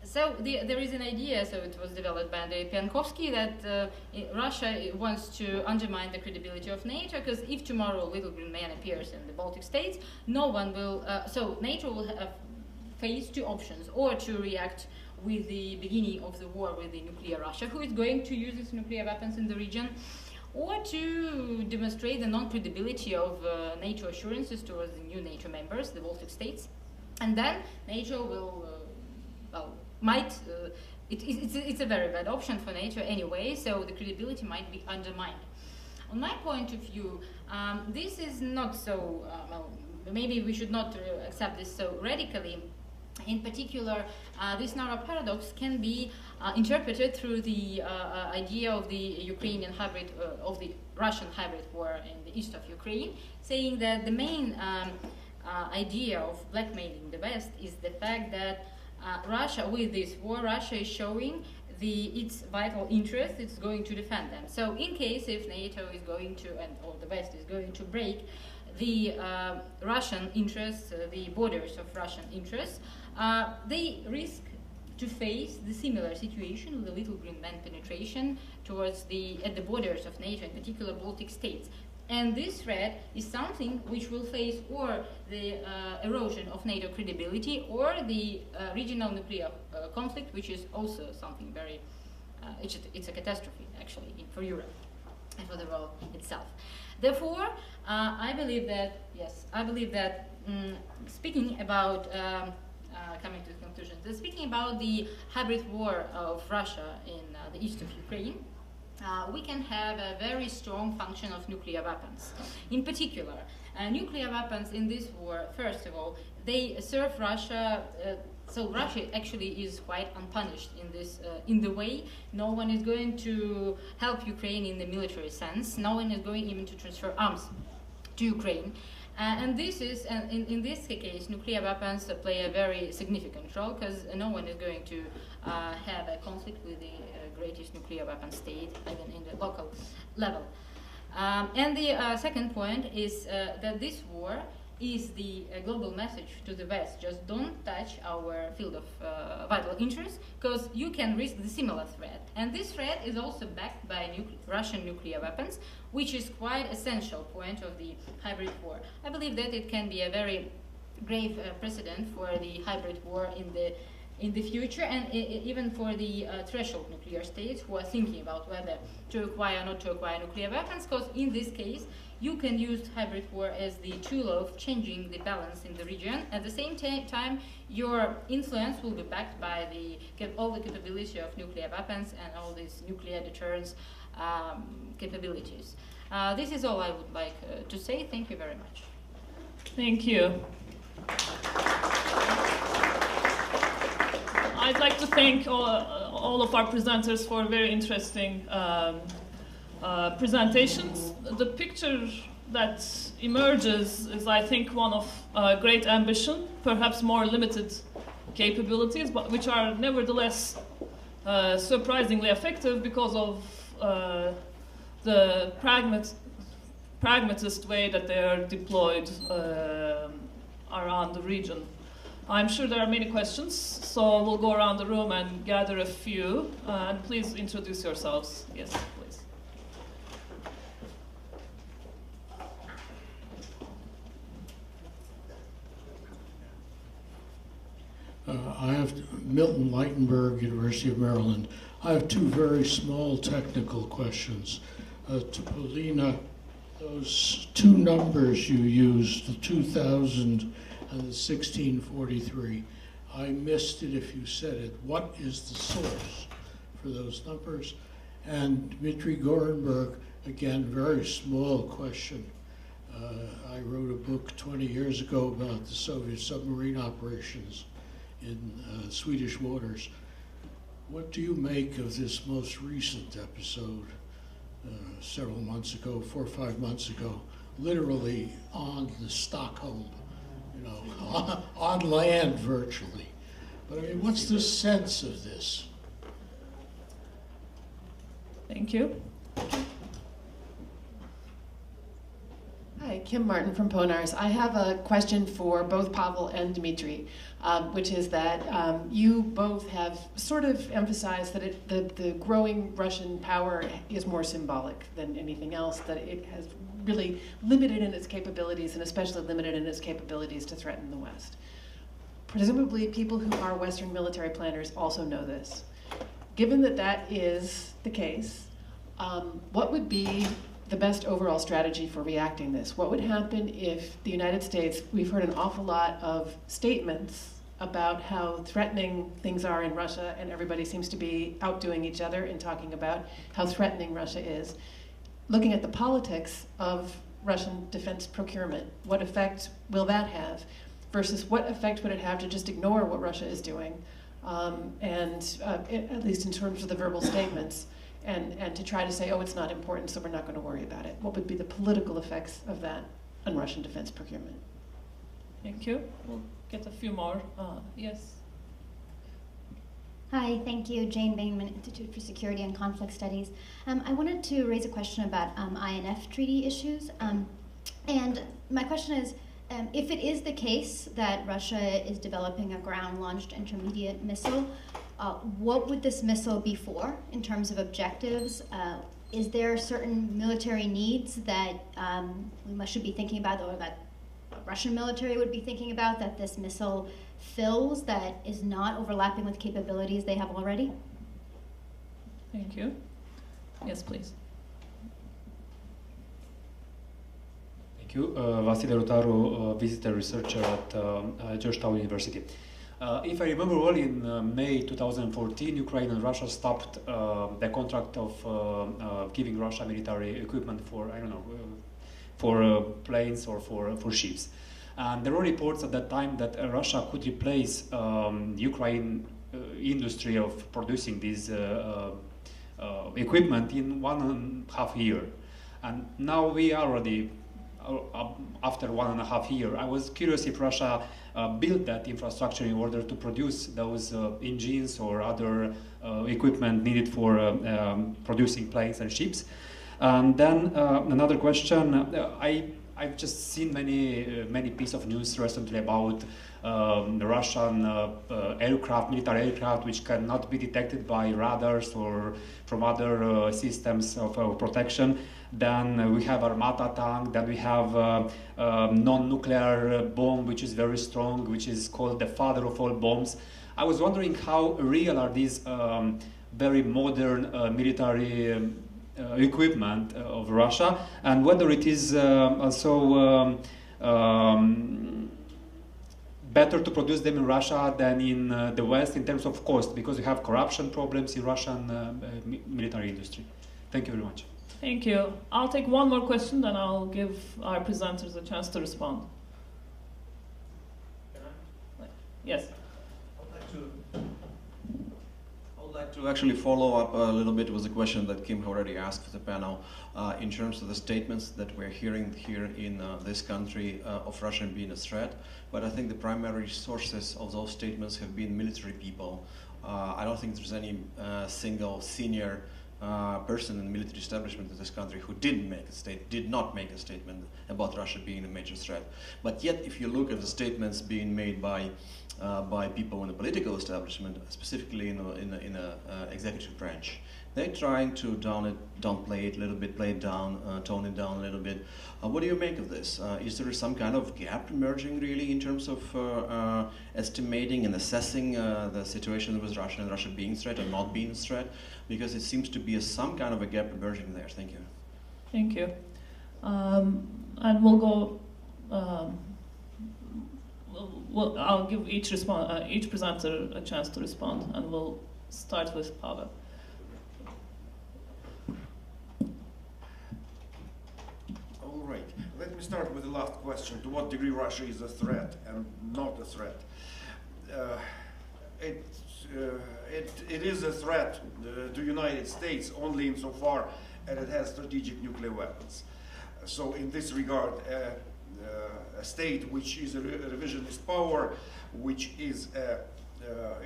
So there is an idea, so it was developed by Andrei Piankovsky, that Russia wants to undermine the credibility of NATO, because if tomorrow little green man appears in the Baltic states, no one will, so NATO will face two options, or to react with the beginning of the war with the nuclear Russia, who is going to use its nuclear weapons in the region, or to demonstrate the non-credibility of NATO assurances towards the new NATO members, the Baltic states. And then NATO will, it's a very bad option for NATO anyway, so the credibility might be undermined. On my point of view, this is not so, maybe we should not accept this so radically. In particular, this narrow paradox can be interpreted through the idea of the Ukrainian hybrid, of the Russian hybrid war in the east of Ukraine, saying that the main idea of blackmailing the West is the fact that Russia, with this war, Russia is showing its vital interest, it's going to defend them. So in case if NATO is going to, or the West is going to break the Russian interests, the borders of Russian interests, they risk to face the similar situation with the little green man penetration towards at the borders of NATO, in particular Baltic states. And this threat is something which will face or the erosion of NATO credibility or the regional nuclear conflict, which is also something very, it's a catastrophe actually for Europe and for the world itself. Therefore, I believe that, speaking about, coming to the conclusion, speaking about the hybrid war of Russia in the east of Ukraine, we can have a very strong function of nuclear weapons. In particular, nuclear weapons in this war, first of all, they serve Russia, so Russia actually is quite unpunished in this, in the way no one is going to help Ukraine in the military sense, no one is going even to transfer arms to Ukraine. And this is, in this case, nuclear weapons play a very significant role because no one is going to have a conflict with the greatest nuclear weapon state, even in the local level. And the second point is that this war is the global message to the West. Just don't touch our field of vital interest, because you can risk the similar threat. And this threat is also backed by Russian nuclear weapons, which is quite essential point of the hybrid war. I believe that it can be a very grave precedent for the hybrid war in the future, and even for the threshold nuclear states who are thinking about whether to acquire or not to acquire nuclear weapons, because in this case you can use hybrid war as the tool of changing the balance in the region. At the same time, your influence will be backed by all the capability of nuclear weapons and all these nuclear deterrence capabilities. This is all I would like to say. Thank you very much. Thank you. I'd like to thank all of our presenters for very interesting presentations. The picture that emerges is, I think, one of great ambition, perhaps more limited capabilities, but which are nevertheless surprisingly effective because of the pragmatist way that they are deployed around the region. I'm sure there are many questions, so we'll go around the room and gather a few. And please introduce yourselves. Yes, please. I have Milton Lightenberg, University of Maryland. I have two very small technical questions. To Polina, those two numbers you used, the 2000 and the 1643, I missed it if you said it. What is the source for those numbers? And Dmitry Gorenburg, again, very small question. I wrote a book 20 years ago about the Soviet submarine operations in Swedish waters. What do you make of this most recent episode, several months ago, 4 or 5 months ago, literally on the Stockholm, you know, on land virtually? But I mean, what's the sense of this? Thank you. Hi, Kim Martin from PONARS. I have a question for both Pavel and Dmitry, which is that you both have sort of emphasized that the growing Russian power is more symbolic than anything else, that it has really limited in its capabilities, and especially limited in its capabilities to threaten the West. Presumably, people who are Western military planners also know this. Given that that is the case, what would be the best overall strategy for reacting this? What would happen if the United States, we've heard an awful lot of statements about how threatening things are in Russia, and everybody seems to be outdoing each other in talking about how threatening Russia is. Looking at the politics of Russian defense procurement, what effect will that have? Versus what effect would it have to just ignore what Russia is doing, at least in terms of the verbal statements, and to try to say, oh, it's not important, so we're not going to worry about it. What would be the political effects of that on Russian defense procurement? Thank you. We'll get a few more. Yes. Hi, thank you. Jane Bainman, Institute for Security and Conflict Studies. I wanted to raise a question about INF treaty issues. And my question is, if it is the case that Russia is developing a ground-launched intermediate missile, what would this missile be for in terms of objectives? Is there certain military needs that we should be thinking about, or that the Russian military would be thinking about, that this missile fills, that is not overlapping with capabilities they have already? Thank you. Yes, please. Thank you. Vasile Rotaru, visitor researcher at Georgetown University. If I remember well, in May 2014, Ukraine and Russia stopped the contract of giving Russia military equipment for, I don't know, for planes or for ships. And there were reports at that time that Russia could replace Ukraine industry of producing this equipment in 1.5 years. And now we are already after 1.5 years. I was curious if Russia built that infrastructure in order to produce those engines or other equipment needed for producing planes and ships. And then another question, I've just seen many pieces of news recently about the Russian aircraft, military aircraft, which cannot be detected by radars or from other systems of protection. Then we have Armata tank. Then we have non-nuclear bomb, which is very strong, which is called the father of all bombs. I was wondering how real are these very modern military equipment of Russia, and whether it is also better to produce them in Russia than in the West in terms of cost, because we have corruption problems in Russian military industry. Thank you very much. Thank you. I'll take one more question, then I'll give our presenters a chance to respond. Yes. I would like to actually follow up a little bit with the question that Kim already asked the panel in terms of the statements that we're hearing here in this country of Russia being a threat. But I think the primary sources of those statements have been military people. I don't think there's any single senior person in the military establishment of this country who did not make a statement about Russia being a major threat. But yet, if you look at the statements being made by people in the political establishment, specifically in the executive branch, they're trying to downplay it a little bit, play it down, tone it down a little bit. What do you make of this? Is there some kind of gap emerging really in terms of estimating and assessing the situation with Russia and Russia being a threat or not being a threat? Because it seems to be some kind of a gap emerging there. Thank you. Thank you. And we'll go. I'll give each presenter a chance to respond, and we'll start with Pavel. All right. Let me start with the last question. To what degree Russia is a threat and not a threat? It is a threat to the United States only insofar as it has strategic nuclear weapons. So in this regard, a state which is a revisionist power, which is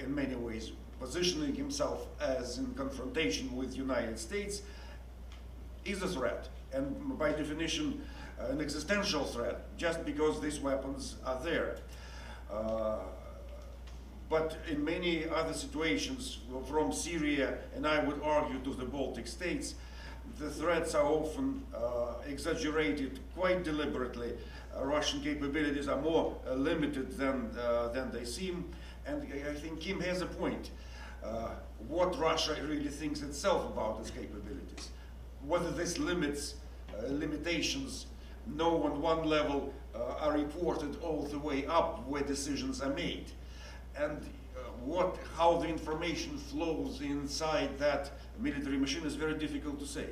in many ways positioning himself as in confrontation with the United States, is a threat, and by definition an existential threat, just because these weapons are there. But in many other situations, from Syria, and I would argue to the Baltic states, the threats are often exaggerated quite deliberately. Russian capabilities are more limited than they seem, and I think Kim has a point. What Russia really thinks itself about its capabilities. whether this limitations know on one level are reported all the way up where decisions are made. And how the information flows inside that military machine is very difficult to say.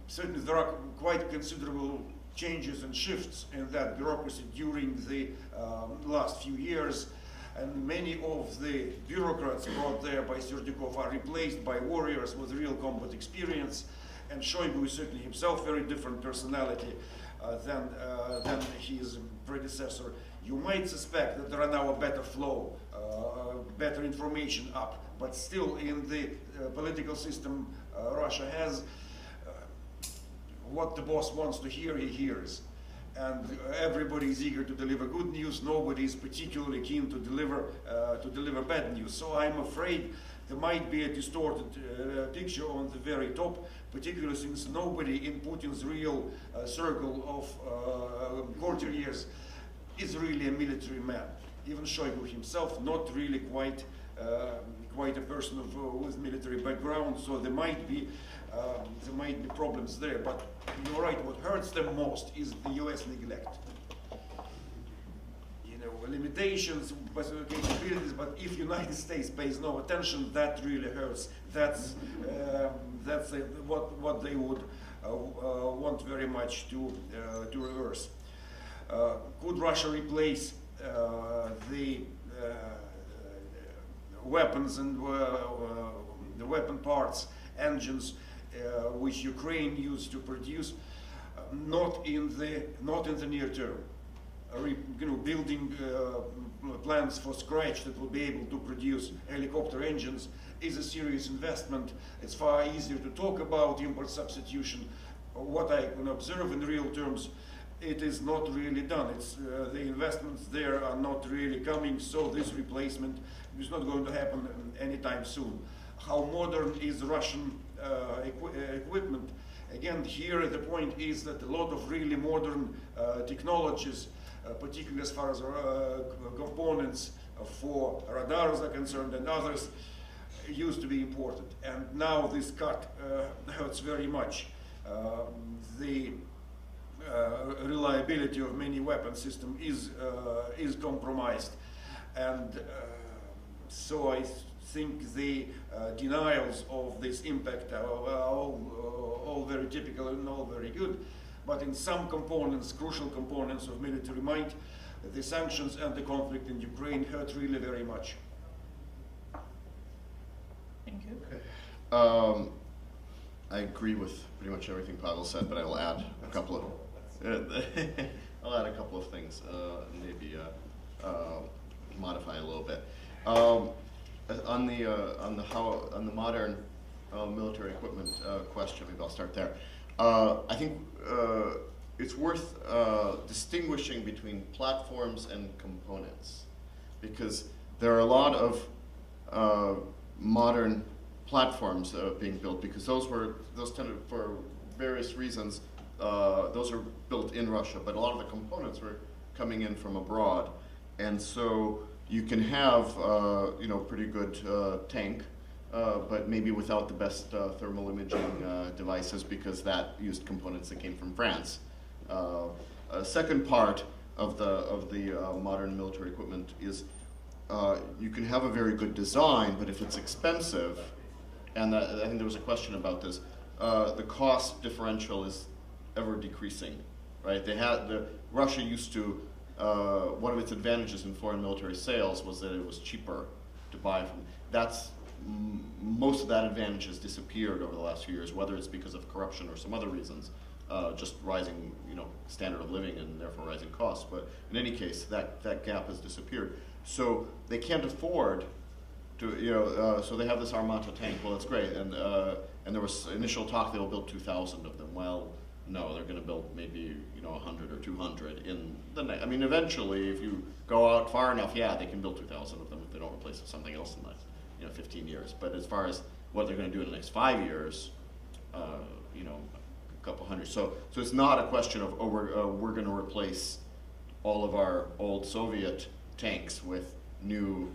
Certainly there are quite considerable changes and shifts in that bureaucracy during the last few years, and many of the bureaucrats brought there by Sergey are replaced by warriors with real combat experience, and Shoigu is certainly himself very different personality than his predecessor. You might suspect that there are now a better flow, better information up, but still in the political system Russia has, what the boss wants to hear, he hears. And everybody is eager to deliver good news. Nobody is particularly keen to deliver bad news. So I'm afraid there might be a distorted picture on the very top, particularly since nobody in Putin's real circle of courtiers is really a military man. Even Shoigu himself, not really quite a person with military background. So there might be problems there. But you're right. What hurts them most is the U.S. neglect. You know, limitations, capabilities. But if United States pays no attention, that really hurts. That's what they would want very much to reverse. Could Russia replace the weapons and the weapon parts, engines, which Ukraine used to produce? Not in the near term. Building plants for scratch that will be able to produce helicopter engines is a serious investment. It's far easier to talk about import substitution. What I can observe in real terms, it is not really done. It's the investments there are not really coming, so this replacement is not going to happen anytime soon. How modern is Russian equipment? Again, here the point is that a lot of really modern technologies, particularly as far as components for radars are concerned and others, used to be imported. And now this cut hurts very much. The reliability of many weapon systems is compromised, and so I think the denials of this impact are all very typical and all very good, but in some components, crucial components of military might, the sanctions and the conflict in Ukraine hurt really very much. Thank you. Okay. I agree with pretty much everything Pavel said, but I will add a couple of things, maybe modify a little bit. On the modern military equipment question, maybe I'll start there. I think it's worth distinguishing between platforms and components, because there are a lot of modern platforms being built, because those tended, for various reasons, those are built in Russia, but a lot of the components were coming in from abroad, and so you can have pretty good tank, but maybe without the best thermal imaging devices, because that used components that came from France. A second part of the modern military equipment is you can have a very good design, but if it's expensive, and I think there was a question about this, the cost differential is ever decreasing, right? Russia used to, one of its advantages in foreign military sales was that it was cheaper to buy from. Most of that advantage has disappeared over the last few years, whether it's because of corruption or some other reasons, just rising, standard of living and therefore rising costs. But in any case, that gap has disappeared. So they can't afford to, so they have this Armata tank. Well, it's great, and there was initial talk they'll build 2,000 of them. Well, no, they're going to build maybe 100 or 200 in the next. I mean, eventually, if you go out far enough, yeah, they can build 2,000 of them if they don't replace it with something else in the next 15 years. But as far as what they're going to do in the next 5 years, a couple hundred. So it's not a question of we're going to replace all of our old Soviet tanks with new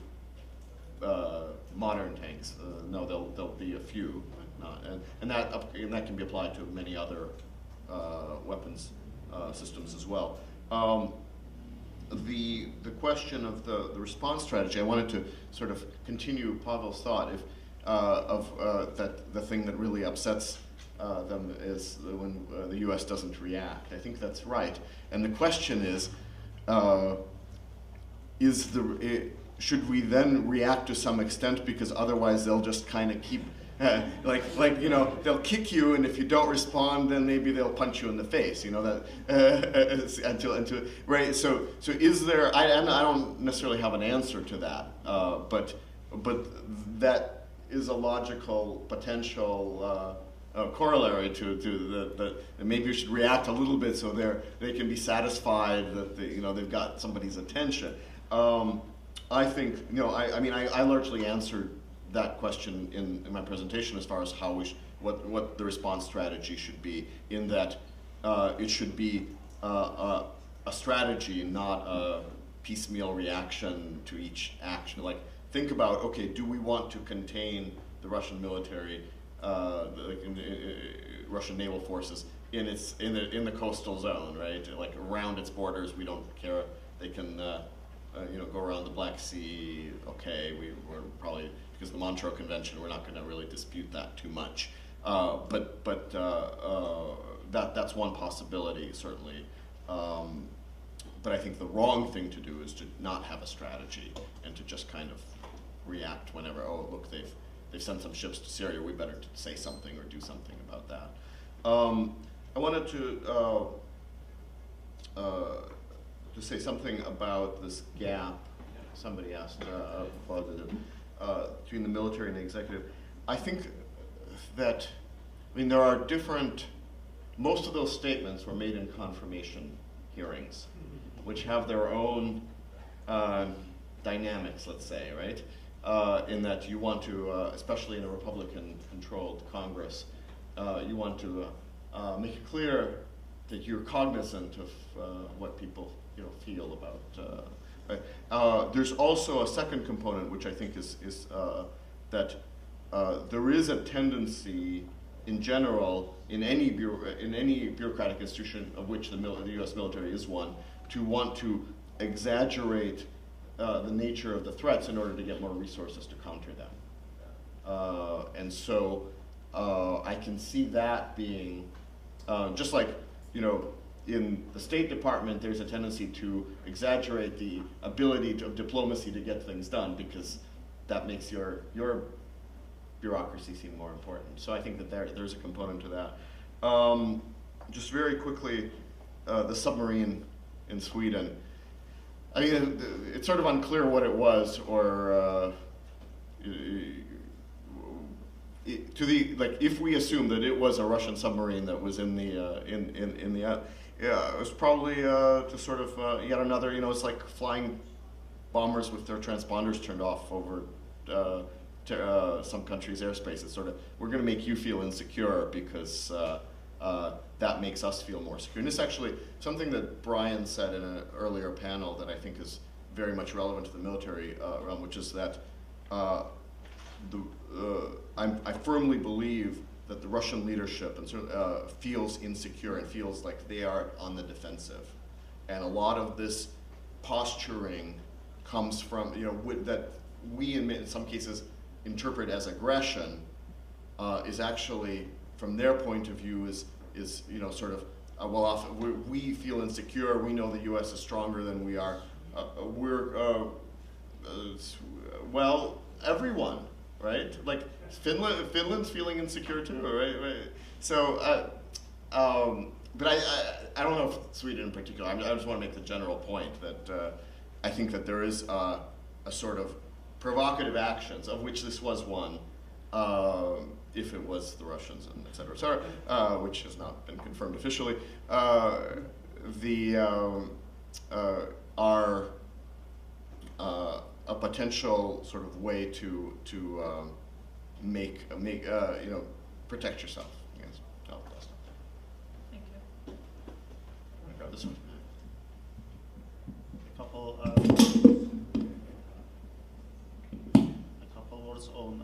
modern tanks. No, there'll be a few, but not, and that can be applied to many other weapons systems as well. The question of the response strategy, I wanted to sort of continue Pavel's thought that the thing that really upsets them is when the U.S. doesn't react. I think that's right. And the question is should we then react to some extent, because otherwise they'll just kind of keep like you know, they'll kick you, and if you don't respond, then maybe they'll punch you in the face. You know that until right. So is there? I don't necessarily have an answer to that, but that is a logical potential corollary to the maybe you should react a little bit so they can be satisfied that they've got somebody's attention. I think I largely answered that question in my presentation as far as how what the response strategy should be, in that it should be a strategy, not a piecemeal reaction to each action. Like, think about, okay, do we want to contain the Russian military, Russian naval forces in the coastal zone, right? Like around its borders, we don't care. They can go around the Black Sea. Okay, we're probably, because of the Montreux Convention, we're not going to really dispute that too much. But that's one possibility, certainly. But I think the wrong thing to do is to not have a strategy and to just kind of react whenever, oh, look, they've sent some ships to Syria, we better say something or do something about that. I wanted to say something about this gap. Somebody asked between the military and the executive. I think that, there are most of those statements were made in confirmation hearings, which have their own dynamics, let's say, right? In that you want to, especially in a Republican-controlled Congress, you want to make it clear that you're cognizant of what people feel about. Right? There's also a second component, which I think is that there is a tendency, in general, in any bureaucratic institution, of which the U.S. military is one, to want to exaggerate the nature of the threats in order to get more resources to counter them. And so I can see that being, just like, in the State Department, there's a tendency to exaggerate the ability of diplomacy to get things done, because that makes your bureaucracy seem more important. So I think that there's a component to that. Just very quickly, the submarine in Sweden. I mean, it's sort of unclear what it was, or if we assume that it was a Russian submarine that was in the it was probably to sort of yet another. It's like flying bombers with their transponders turned off over some country's airspace. It's sort of, we're going to make you feel insecure because that makes us feel more secure. And it's actually something that Brian said in an earlier panel that I think is very much relevant to the military realm, which is that I firmly believe that the Russian leadership feels insecure and feels like they are on the defensive. And a lot of this posturing comes from, that we in some cases interpret as aggression, is actually, from their point of view, is sort of, we feel insecure, we know the U.S. is stronger than we are, everyone, right? Like, Finland's feeling insecure too, right? So, but I don't know if Sweden in particular, I just want to make the general point that I think that there is a sort of provocative actions, of which this was one, if it was the Russians and et cetera, which has not been confirmed officially, are a potential sort of way to protect yourself. Yes. Oh, that's not. Thank you. I'm gonna grab this one. A couple words on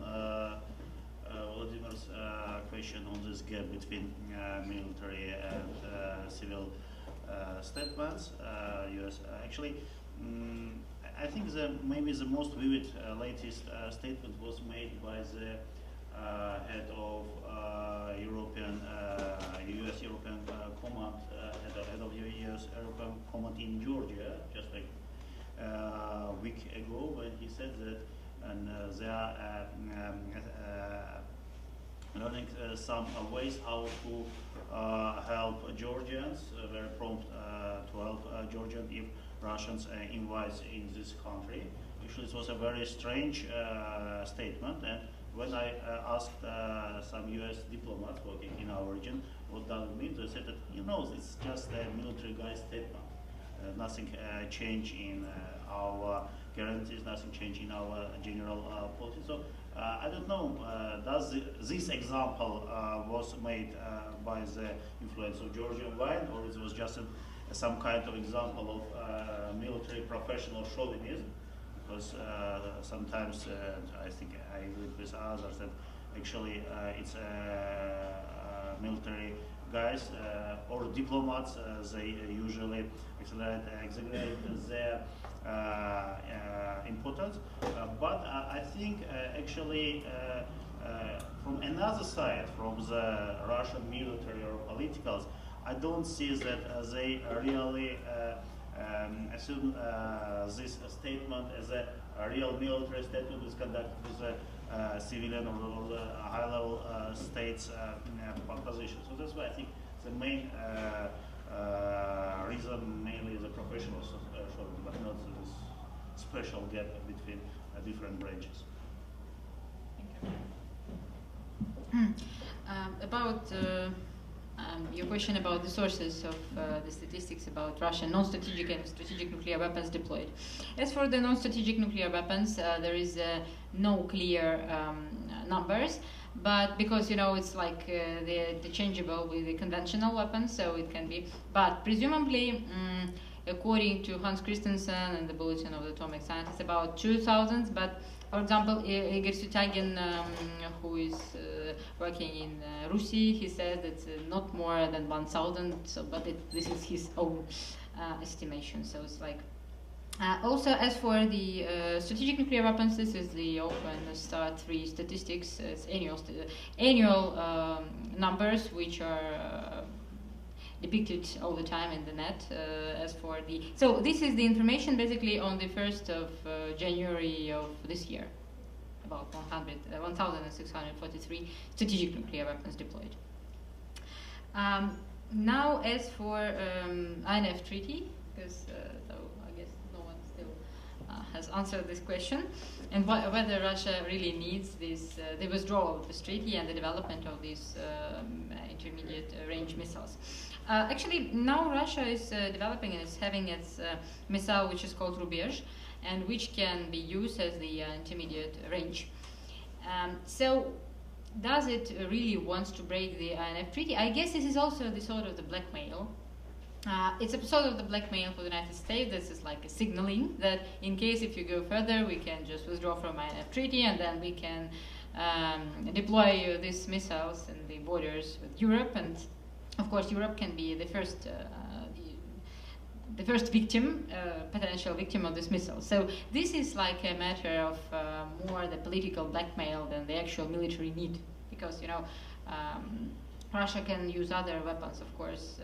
this gap between military and civil statements. US actually, I think maybe the most vivid latest statement was made by the head of European US European Command, head of US European Command in Georgia, just like a week ago, when he said that, and they are learning some ways how to help Georgians, very prompt to help Georgians if Russians invade in this country. Actually, it was a very strange statement, and when I asked some US diplomats working in our region what does it mean, they said that, it's just a military guy's statement. Nothing changed in our guarantees, nothing changed in our general policy. So I don't know, does this example was made by the influence of Georgian wine, or it was just some kind of example of military professional chauvinism? Because sometimes I think I agree with others that actually it's military guys or diplomats, they usually exaggerate their importance. But I think actually from another side, from the Russian military or politicals, I don't see that they really assume this statement as a real military statement is conducted with a civilian or the high-level states position. So that's why I think the main reason mainly is a professional shortage, but not this special gap between different branches. About your question about the sources of the statistics about Russian non-strategic and strategic nuclear weapons deployed. As for the non-strategic nuclear weapons, there is no clear numbers, but because it's like they're interchangeable with the conventional weapons, so it can be. But presumably, according to Hans Christensen and the Bulletin of the Atomic Scientists, about 2,000. But for example, Igor Sutagin, who is working in Russia, he said it's not more than 1,000. So, but this is his own estimation. So it's like. Also, as for the strategic nuclear weapons, this is the Open Start 3 statistics. It's annual numbers which are depicted all the time in the net. So this is the information basically on the 1st of January of this year, about 1,643 strategic nuclear weapons deployed. Now, as for INF Treaty, because has answered this question, and whether Russia really needs this, the withdrawal of this treaty and the development of these intermediate range missiles. Actually, now Russia is developing and is having its missile, which is called Rubezh, and which can be used as the intermediate range. So, does it really wants to break the INF treaty? I guess this is also the sort of the blackmail. It's a sort of the blackmail for the United States. This is like a signaling that in case if you go further, we can just withdraw from INF treaty, and then we can deploy these missiles in the borders with Europe, and of course Europe can be the first victim, potential victim of this missile. So this is like a matter of more the political blackmail than the actual military need, because Russia can use other weapons, of course,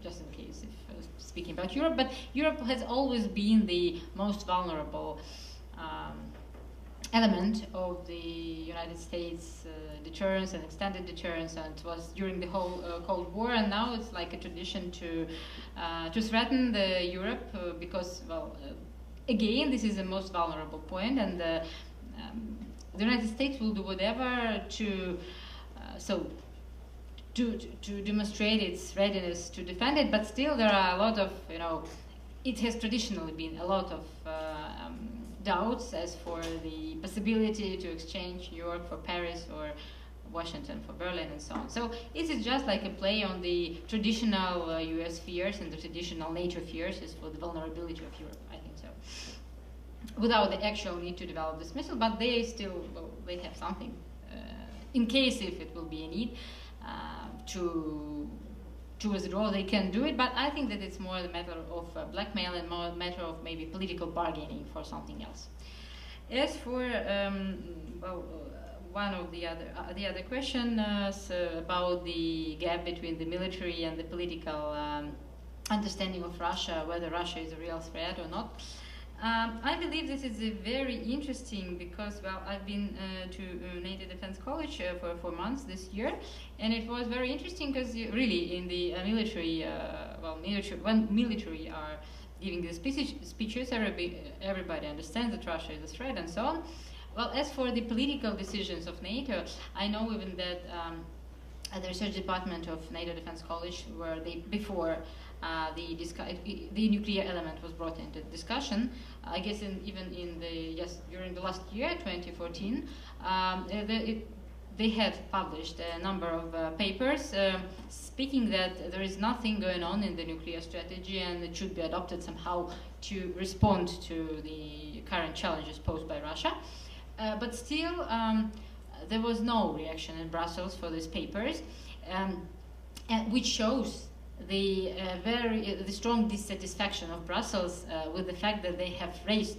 just in case, if speaking about Europe. But Europe has always been the most vulnerable element of the United States deterrence and extended deterrence, and it was during the whole Cold War, and now it's like a tradition to threaten the Europe because, well, again, this is the most vulnerable point, and the United States will do whatever to demonstrate its readiness to defend it, but still there are a lot of, it has traditionally been a lot of doubts as for the possibility to exchange New York for Paris or Washington for Berlin and so on. So is it just like a play on the traditional US fears and the traditional NATO fears is for the vulnerability of Europe? I think so. Without the actual need to develop this missile, but they still, well, they have something in case if it will be a need. to withdraw, they can do it, but I think that it's more a matter of blackmail and more a matter of maybe political bargaining for something else. As for one of the other questions about the gap between the military and the political understanding of Russia, whether Russia is a real threat or not. I believe this is very interesting because, well, I've been to NATO Defense College for 4 months this year, and it was very interesting because really in the military, when military are giving the speeches, everybody understands that Russia is a threat and so on. Well, as for the political decisions of NATO, I know even that at the research department of NATO Defense College, where they before the nuclear element was brought into discussion, I guess during the last year, 2014, they had published a number of papers speaking that there is nothing going on in the nuclear strategy and it should be adopted somehow to respond to the current challenges posed by Russia. But still, there was no reaction in Brussels for these papers, which shows the strong dissatisfaction of Brussels with the fact that they have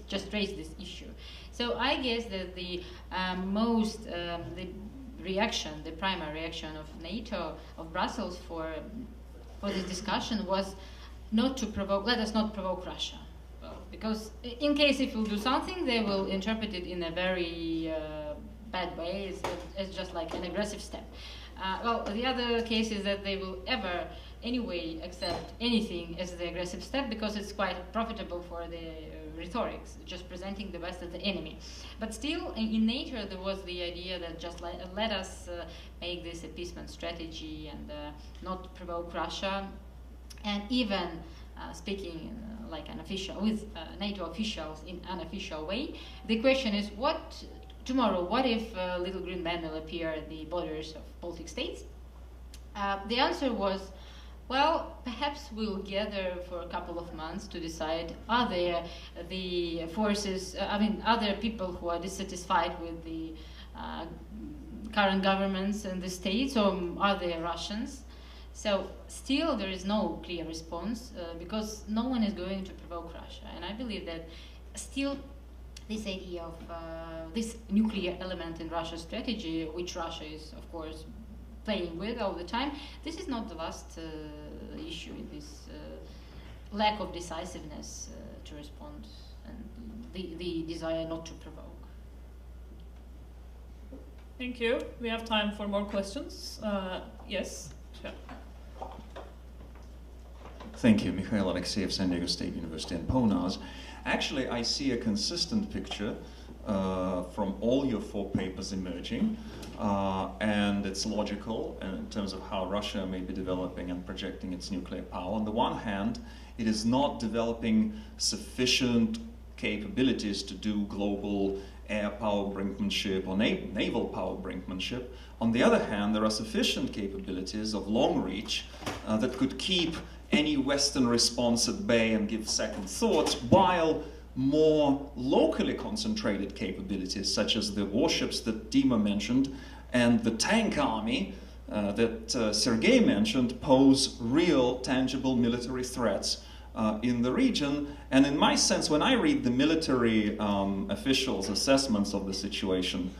just raised this issue. So I guess that the primary reaction of NATO, of Brussels for this discussion was not to provoke. Let us not provoke Russia. Because in case if we'll do something, they will interpret it in a very bad way. It's just like an aggressive step. Well, the other case is that they will ever anyway accept anything as the aggressive step because it's quite profitable for the rhetorics, just presenting the West as the enemy. But still, in NATO, there was the idea that just let us make this appeasement strategy and not provoke Russia, and even speaking like an official with NATO officials in an unofficial way. The question is, what if little green men will appear at the borders of Baltic states? The answer was, well, perhaps we'll gather for a couple of months to decide, are there the forces, are there people who are dissatisfied with the current governments and the states, or are there Russians? So still there is no clear response because no one is going to provoke Russia. And I believe that still this idea of this nuclear element in Russia's strategy, which Russia is, of course, playing with all the time, this is not the last issue in this lack of decisiveness to respond and the desire not to provoke. Thank you. We have time for more questions. Yes? Sure. Thank you. Mikhail Alexeyev, San Diego State University and PONARS. Actually, I see a consistent picture from all your 4 papers emerging, and it's logical in terms of how Russia may be developing and projecting its nuclear power. On the one hand, it is not developing sufficient capabilities to do global air power brinkmanship or naval power brinkmanship. On the other hand, there are sufficient capabilities of long reach that could keep any Western response at bay and give second thoughts, while more locally concentrated capabilities, such as the warships that Dima mentioned and the tank army that Sergey mentioned, pose real, tangible military threats in the region. And in my sense, when I read the military officials' assessments of the situation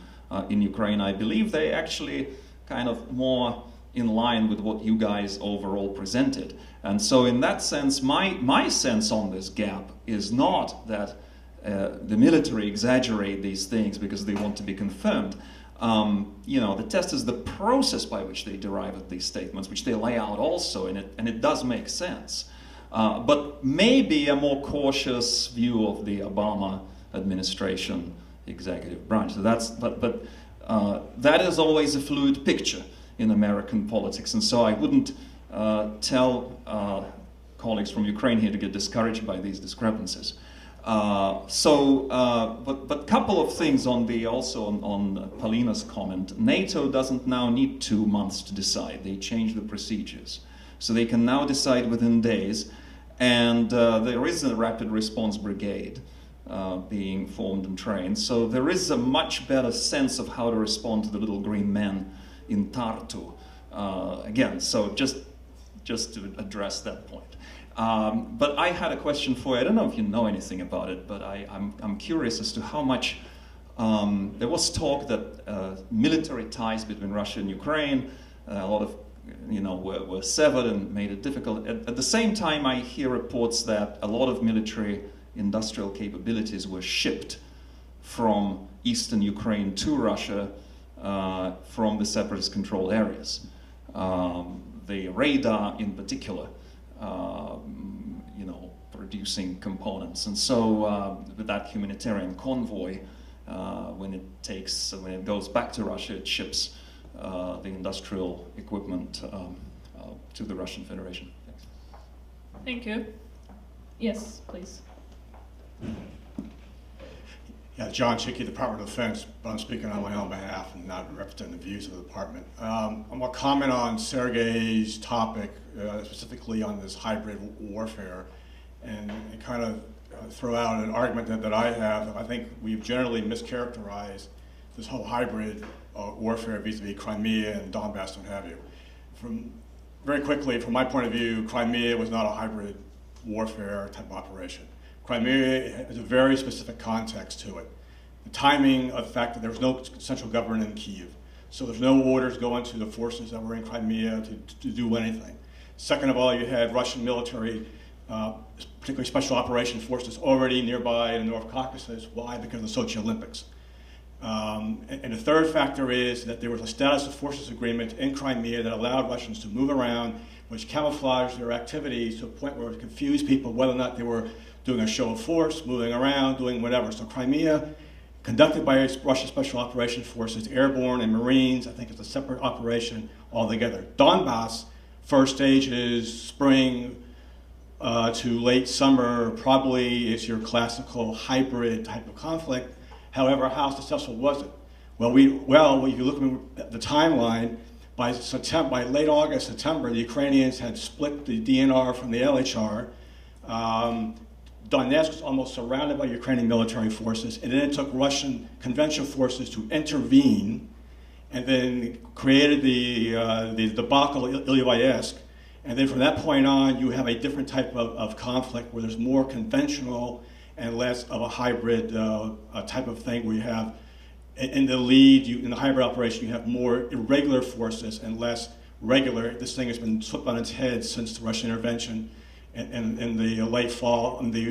in Ukraine, I believe they actually kind of more in line with what you guys overall presented. And so in that sense, my sense on this gap is not that the military exaggerate these things because they want to be confirmed. The test is the process by which they derive at these statements, which they lay out also in it, and it does make sense. But maybe a more cautious view of the Obama administration executive branch. So that is always a fluid picture in American politics, and so I wouldn't tell colleagues from Ukraine here to get discouraged by these discrepancies. But couple of things on Polina's comment. NATO doesn't now need 2 months to decide. They changed the procedures, so they can now decide within days. And there is a rapid response brigade being formed and trained, so there is a much better sense of how to respond to the little green men in Tartu Again, so just to address that point. But I had a question for you. I don't know if you know anything about it, but I'm curious as to how much there was talk that military ties between Russia and Ukraine, a lot of were severed and made it difficult. At the same time, I hear reports that a lot of military industrial capabilities were shipped from eastern Ukraine to Russia from the separatist-controlled areas. The radar, in particular, producing components, and so with that humanitarian convoy, when it goes back to Russia, it ships the industrial equipment to the Russian Federation. Thanks. Thank you. Yes, please. Yeah, John Chicky, Department of Defense, but I'm speaking on my own behalf and not representing the views of the department. I'm going to comment on Sergey's topic, specifically on this hybrid warfare, and kind of throw out an argument that I have. I think we've generally mischaracterized this whole hybrid warfare vis-a-vis Crimea and Donbass and what have you. Very quickly, from my point of view, Crimea was not a hybrid warfare type of operation. Crimea has a very specific context to it. The timing of the fact that there was no central government in Kyiv. So there's no orders going to the forces that were in Crimea to do anything. Second of all, you had Russian military, particularly special operation forces, already nearby in the North Caucasus. Why? Because of the Sochi Olympics. And the third factor is that there was a status of forces agreement in Crimea that allowed Russians to move around, which camouflaged their activities to a point where it confused people whether or not they were doing a show of force, moving around, doing whatever. So Crimea, conducted by Russian Special Operations Forces, airborne and Marines, I think it's a separate operation altogether. Donbass, first stage is spring to late summer, probably is your classical hybrid type of conflict. However, how successful was it? Well, if you look at the timeline, by late August, September, the Ukrainians had split the DNR from the LHR. Donetsk was almost surrounded by Ukrainian military forces, and then it took Russian conventional forces to intervene, and then created the debacle Ilyevsk. And then from that point on, you have a different type of conflict where there's more conventional and less of a hybrid type of thing, where you have in the lead, in the hybrid operation, you have more irregular forces and less regular. This thing has been flipped on its head since the Russian intervention in the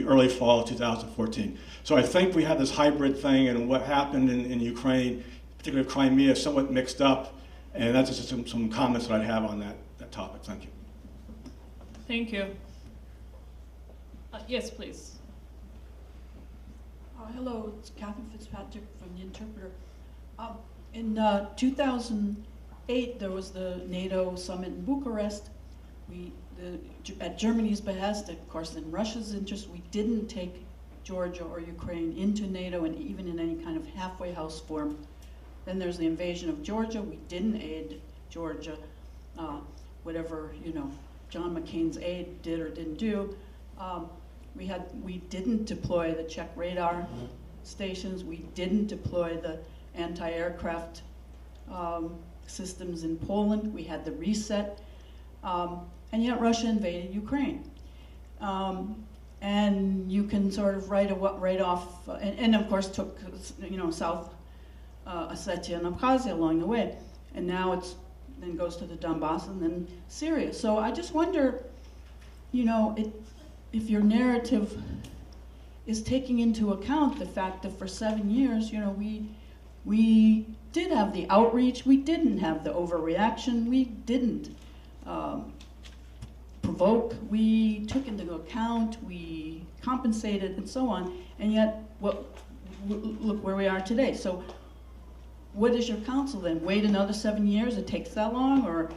early fall of 2014. So I think we had this hybrid thing, and what happened in Ukraine, particularly Crimea, is somewhat mixed up, and that's just some comments that I have on that topic. Thank you. Thank you. Yes, please. Hello, it's Catherine Fitzpatrick from The Interpreter. In 2008, there was the NATO summit in Bucharest. At Germany's behest, of course, in Russia's interest, we didn't take Georgia or Ukraine into NATO, and even in any kind of halfway house form. Then there's the invasion of Georgia. We didn't aid Georgia, whatever John McCain's aid did or didn't do. We didn't deploy the Czech radar stations. We didn't deploy the anti-aircraft systems in Poland. We had the reset. And yet Russia invaded Ukraine. And you can sort of write off, and of course took South Ossetia and Abkhazia along the way. And now then goes to the Donbass and then Syria. So I just wonder, if your narrative is taking into account the fact that for 7 years, we did have the outreach, we didn't have the overreaction, we didn't provoke, we took into account, we compensated, and so on, and yet, look where we are today. So, what is your counsel then? Wait another 7 years? It takes that long, or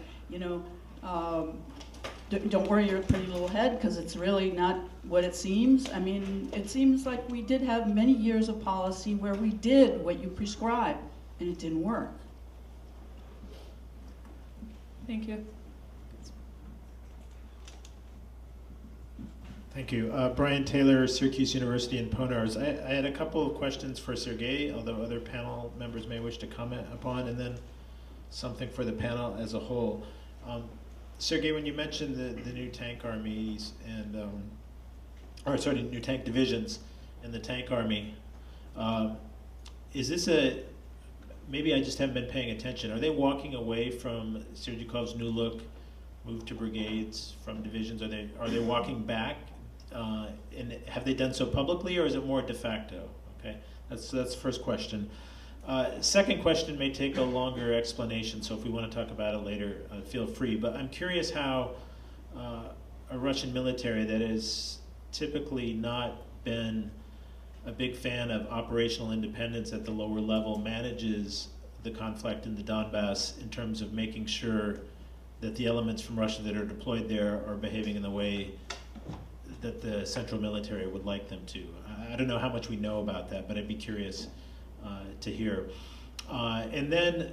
don't worry your pretty little head, because it's really not what it seems. I mean, it seems like we did have many years of policy where we did what you prescribed, and it didn't work. Thank you. Thank you. Brian Taylor, Syracuse University and PONARS. I had a couple of questions for Sergey, although other panel members may wish to comment upon, and then something for the panel as a whole. Sergey, when you mentioned the new tank armies and, new tank divisions and the tank army, is this maybe I just haven't been paying attention. Are they walking away from Sergeykov's new look, move to brigades from divisions? Are they walking back? And have they done so publicly, or is it more de facto? Okay, that's the first question. Second question may take a longer explanation, so if we want to talk about it later, feel free. But I'm curious how a Russian military that has typically not been a big fan of operational independence at the lower level manages the conflict in the Donbass in terms of making sure that the elements from Russia that are deployed there are behaving in the way that the central military would like them to. I don't know how much we know about that, but I'd be curious to hear. And then,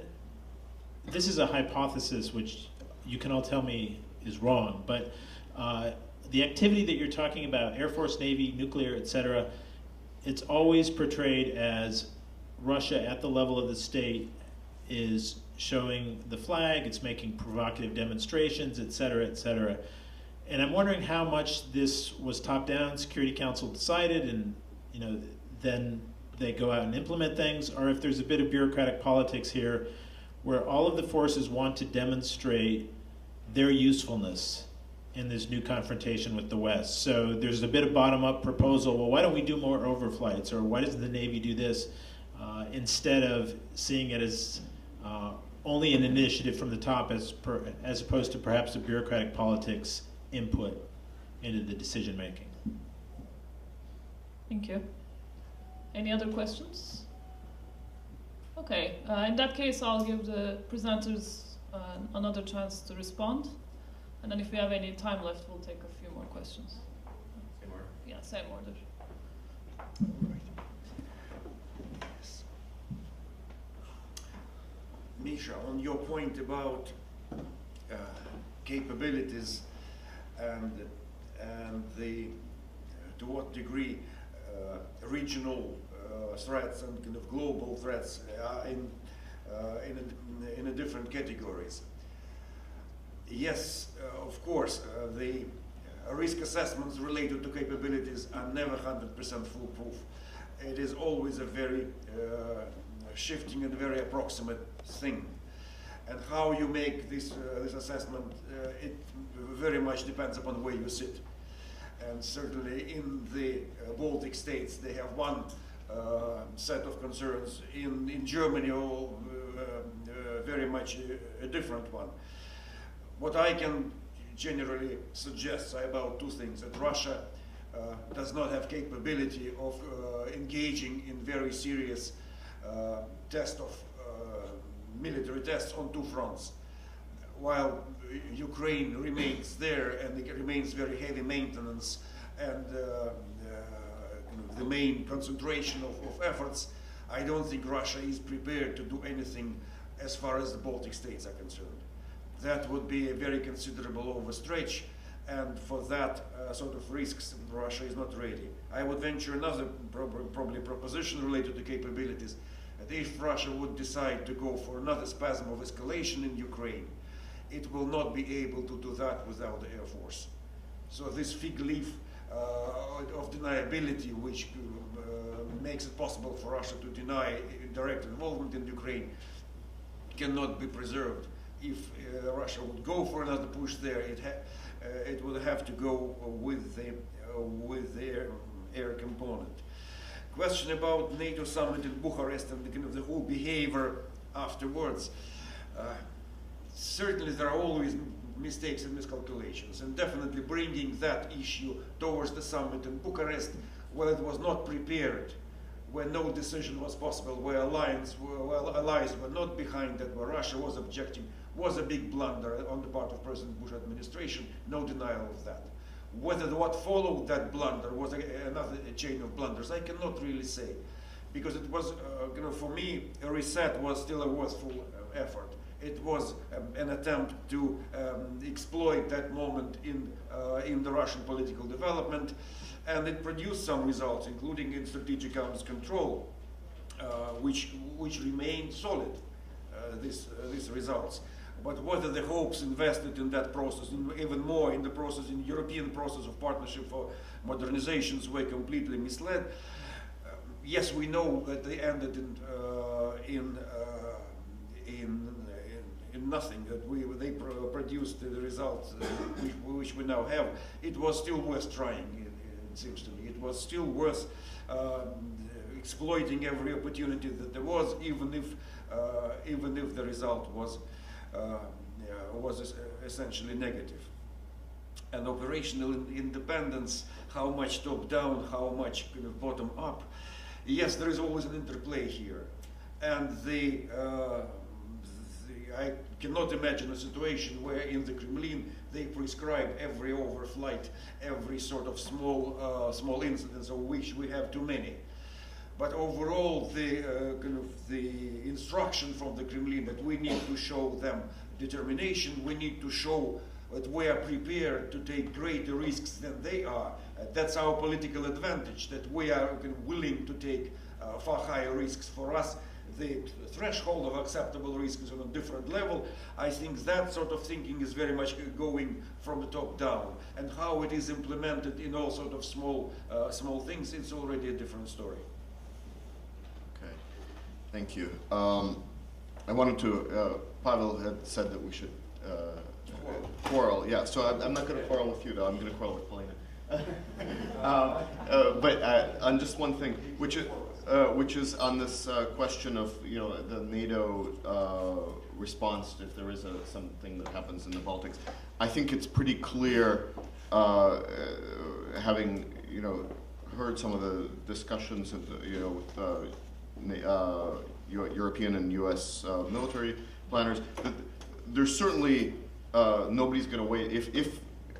this is a hypothesis which you can all tell me is wrong, but the activity that you're talking about, Air Force, Navy, nuclear, etc., it's always portrayed as Russia at the level of the state is showing the flag, it's making provocative demonstrations, etc., etc. And I'm wondering how much this was top-down, Security Council decided, and then they go out and implement things, or if there's a bit of bureaucratic politics here where all of the forces want to demonstrate their usefulness in this new confrontation with the West. So there's a bit of bottom-up proposal, well, why don't we do more overflights, or why doesn't the Navy do this, instead of seeing it as only an initiative from the top as opposed to perhaps a bureaucratic politics input into the decision-making. Thank you. Any other questions? Okay, in that case, I'll give the presenters another chance to respond. And then if we have any time left, we'll take a few more questions. Same order? Yeah, same order. Yes. Misha, on your point about capabilities and to what degree regional threats and kind of global threats in different categories. Yes, of course, the risk assessments related to capabilities are never 100% foolproof. It is always a very shifting and very approximate thing. And how you make this assessment, it very much depends upon where you sit. And certainly in the Baltic states, they have one set of concerns. In Germany, very much a different one. What I can generally suggest about two things: that Russia does not have capability of engaging in very serious military tests on two fronts. While Ukraine remains there and it remains very heavy maintenance and the main concentration of efforts, I don't think Russia is prepared to do anything as far as the Baltic states are concerned. That would be a very considerable overstretch, and for that sort of risks, Russia is not ready. I would venture another probably proposition related to capabilities, that if Russia would decide to go for another spasm of escalation in Ukraine, it will not be able to do that without the Air Force. So this fig leaf of deniability, which makes it possible for Russia to deny direct involvement in Ukraine, cannot be preserved. If Russia would go for another push there, it would have to go with the air component. Question about NATO summit in Bucharest and the kind of the whole behavior afterwards. Certainly there are always mistakes and miscalculations, and definitely bringing that issue towards the summit in Bucharest, where it was not prepared, where no decision was possible, where allies were not behind that, where Russia was objecting, was a big blunder on the part of President Bush administration, no denial of that. Whether what followed that blunder was another chain of blunders, I cannot really say, because it was, for me, a reset was still a worthwhile effort. It was an attempt to exploit that moment in the Russian political development, and it produced some results, including in strategic arms control, which remained solid. these results. But whether the hopes invested in that process, even more in the process, in European process of partnership for modernizations, were completely misled. Yes, we know that they ended in nothing. That they produced the results which we now have. It was still worth trying. It seems to me it was still worth exploiting every opportunity that there was, even if the result was essentially negative. And operational independence, how much top down, how much kind of bottom up. Yes, there is always an interplay here, and I cannot imagine a situation where in the Kremlin they prescribe every overflight, every sort of small incidents of which we have too many. But overall, the instruction from the Kremlin that we need to show them determination, we need to show that we are prepared to take greater risks than they are. That's our political advantage, that we are willing to take far higher risks. For us, the threshold of acceptable risk is on a different level. I think that sort of thinking is very much going from the top down. And how it is implemented in all sort of small things, it's already a different story. Okay, thank you. I wanted to, Pavel had said that we should quarrel. Yeah, so I'm not going to quarrel with you, though. I'm going to quarrel with Polina. But on just one thing, which is on this question of the NATO response if there is something that happens in the Baltics. I think it's pretty clear, having heard some of the discussions with European and U.S. Military planners, that there's certainly nobody's going to wait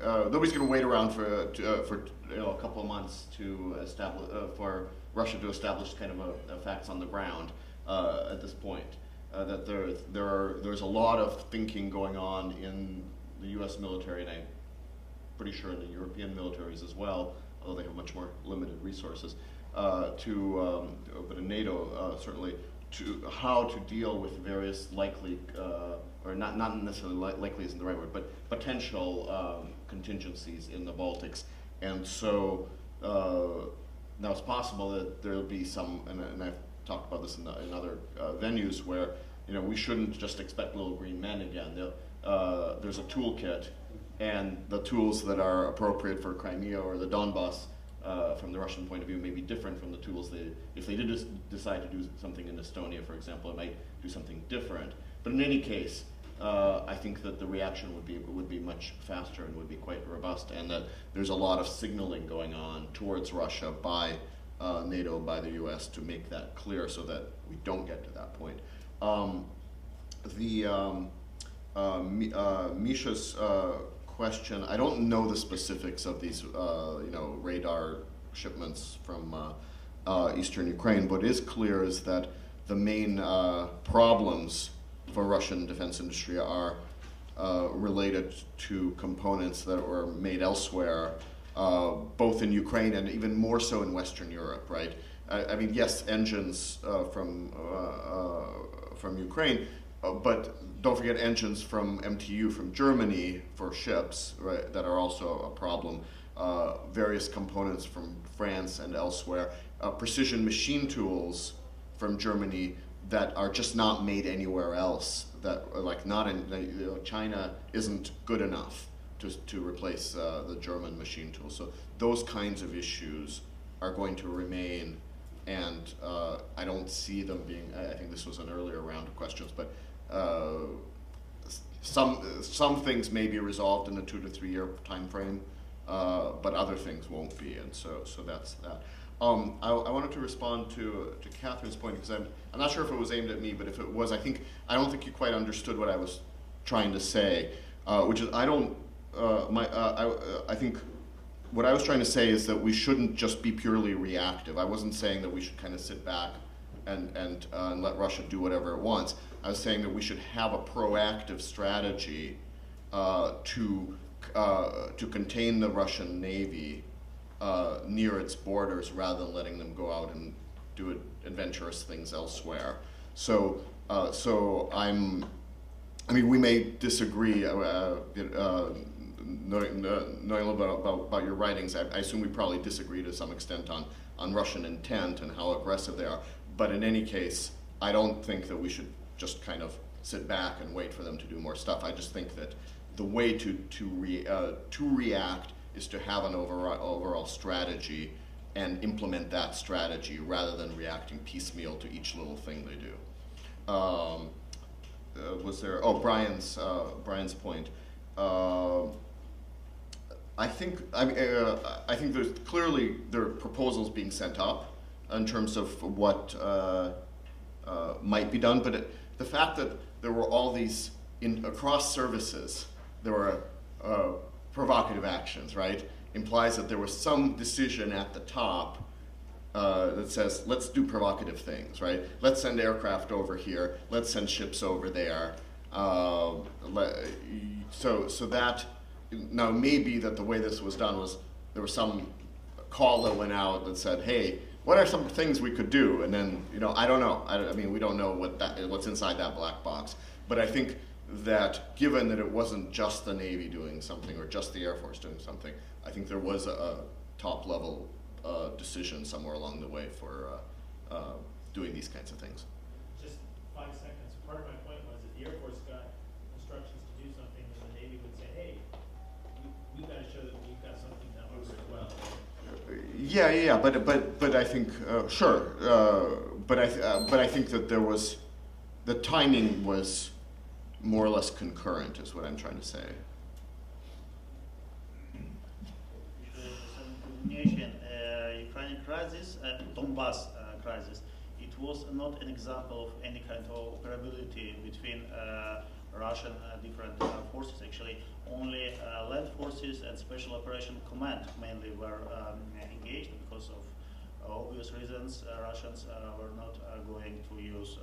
nobody's going to wait around for a couple of months to establish for Russia to establish kind of a facts on the ground at this point. That there's a lot of thinking going on in the U.S. military, and I'm pretty sure in the European militaries as well, although they have much more limited resources. But in NATO certainly, to how to deal with various likely, or not necessarily likely isn't the right word, but potential contingencies in the Baltics. And so now it's possible that there will be some, and I've talked about this in other venues, where we shouldn't just expect little green men again. There's a toolkit, and the tools that are appropriate for Crimea or the Donbass from the Russian point of view may be different from the tools if they did decide to do something in Estonia, for example, it might do something different. But in any case, I think that the reaction would be much faster and would be quite robust, and that there's a lot of signaling going on towards Russia by NATO, by the U.S. to make that clear so that we don't get to that point. Misha's question, I don't know the specifics of these radar shipments from eastern Ukraine. What is clear is that the main problems for Russian defense industry are related to components that were made elsewhere, both in Ukraine and even more so in Western Europe, right? I mean, yes, engines from Ukraine, but don't forget engines from MTU from Germany for ships, right, that are also a problem. Various components from France and elsewhere. Precision machine tools from Germany that are just not made anywhere else. That are like not in China isn't good enough to replace the German machine tools. So those kinds of issues are going to remain, and I don't see them being. I think this was an earlier round of questions, but some things may be resolved in a 2 to 3 year time frame, but other things won't be, and so that's that. I wanted to respond to Catherine's point, because I'm not sure if it was aimed at me, but if it was, I don't think you quite understood what I was trying to say, which is I think what I was trying to say is that we shouldn't just be purely reactive. I wasn't saying that we should kind of sit back and let Russia do whatever it wants. I was saying that we should have a proactive strategy to contain the Russian Navy near its borders, rather than letting them go out and do adventurous things elsewhere. So So I mean, we may disagree. Knowing a little bit about your writings, I assume we probably disagree to some extent on Russian intent and how aggressive they are. But in any case, I don't think that we should just kind of sit back and wait for them to do more stuff. I just think that the way to react is to have an overall strategy and implement that strategy rather than reacting piecemeal to each little thing they do. Was there? Oh, Brian's point. I think there's clearly there are proposals being sent up in terms of what might be done, but the fact that there were all these across services, there were provocative actions, right, implies that there was some decision at the top that says, let's do provocative things, right? Let's send aircraft over here. Let's send ships over there. So that. Now, maybe that the way this was done was there was some call that went out that said, hey, what are some things we could do? And then, I don't know. I mean, we don't know what's inside that black box. But I think that given that it wasn't just the Navy doing something or just the Air Force doing something, I think there was a top-level decision somewhere along the way for doing these kinds of things. Just 5 seconds. Part of my point was if the Air Force got instructions to do something, then the Navy would say, hey, we've got to show that we've got something done over as well. Yeah, but I think sure, but I think that there was the timing was more or less concurrent, is what I'm trying to say. Ukrainian crisis, Donbass crisis. It was not an example of any kind of operability between Russian different forces. Actually, only land forces and special operation command mainly were engaged because of obvious reasons. Russians were not going to use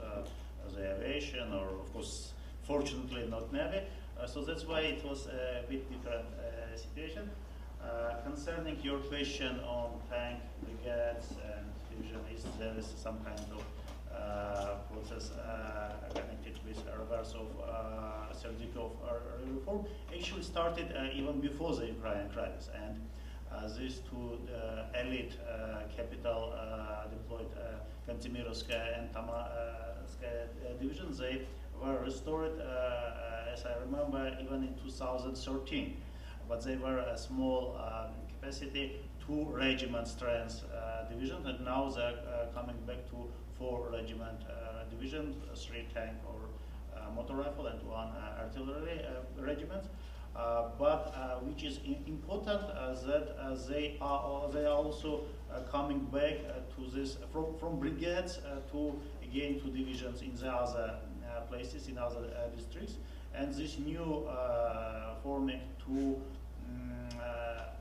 the aviation, or of course, fortunately not Navy. So that's why it was a bit different situation. Concerning your question on tank brigades and division, is there is some kind of process connected with reverse of Sergey reform, actually started even before the Ukrainian crisis, and these two elite capital deployed Kantemirovskaya and Tamarskaya divisions, they were restored, as I remember, even in 2013. But they were a small capacity, 2 regiment strength division, and now they're coming back to 4 regiment division, 3 tank or motor rifle and 1 artillery regiment. But which is important that they are also coming back to this from brigades to again to divisions in the other places, in other districts. And this new forming 2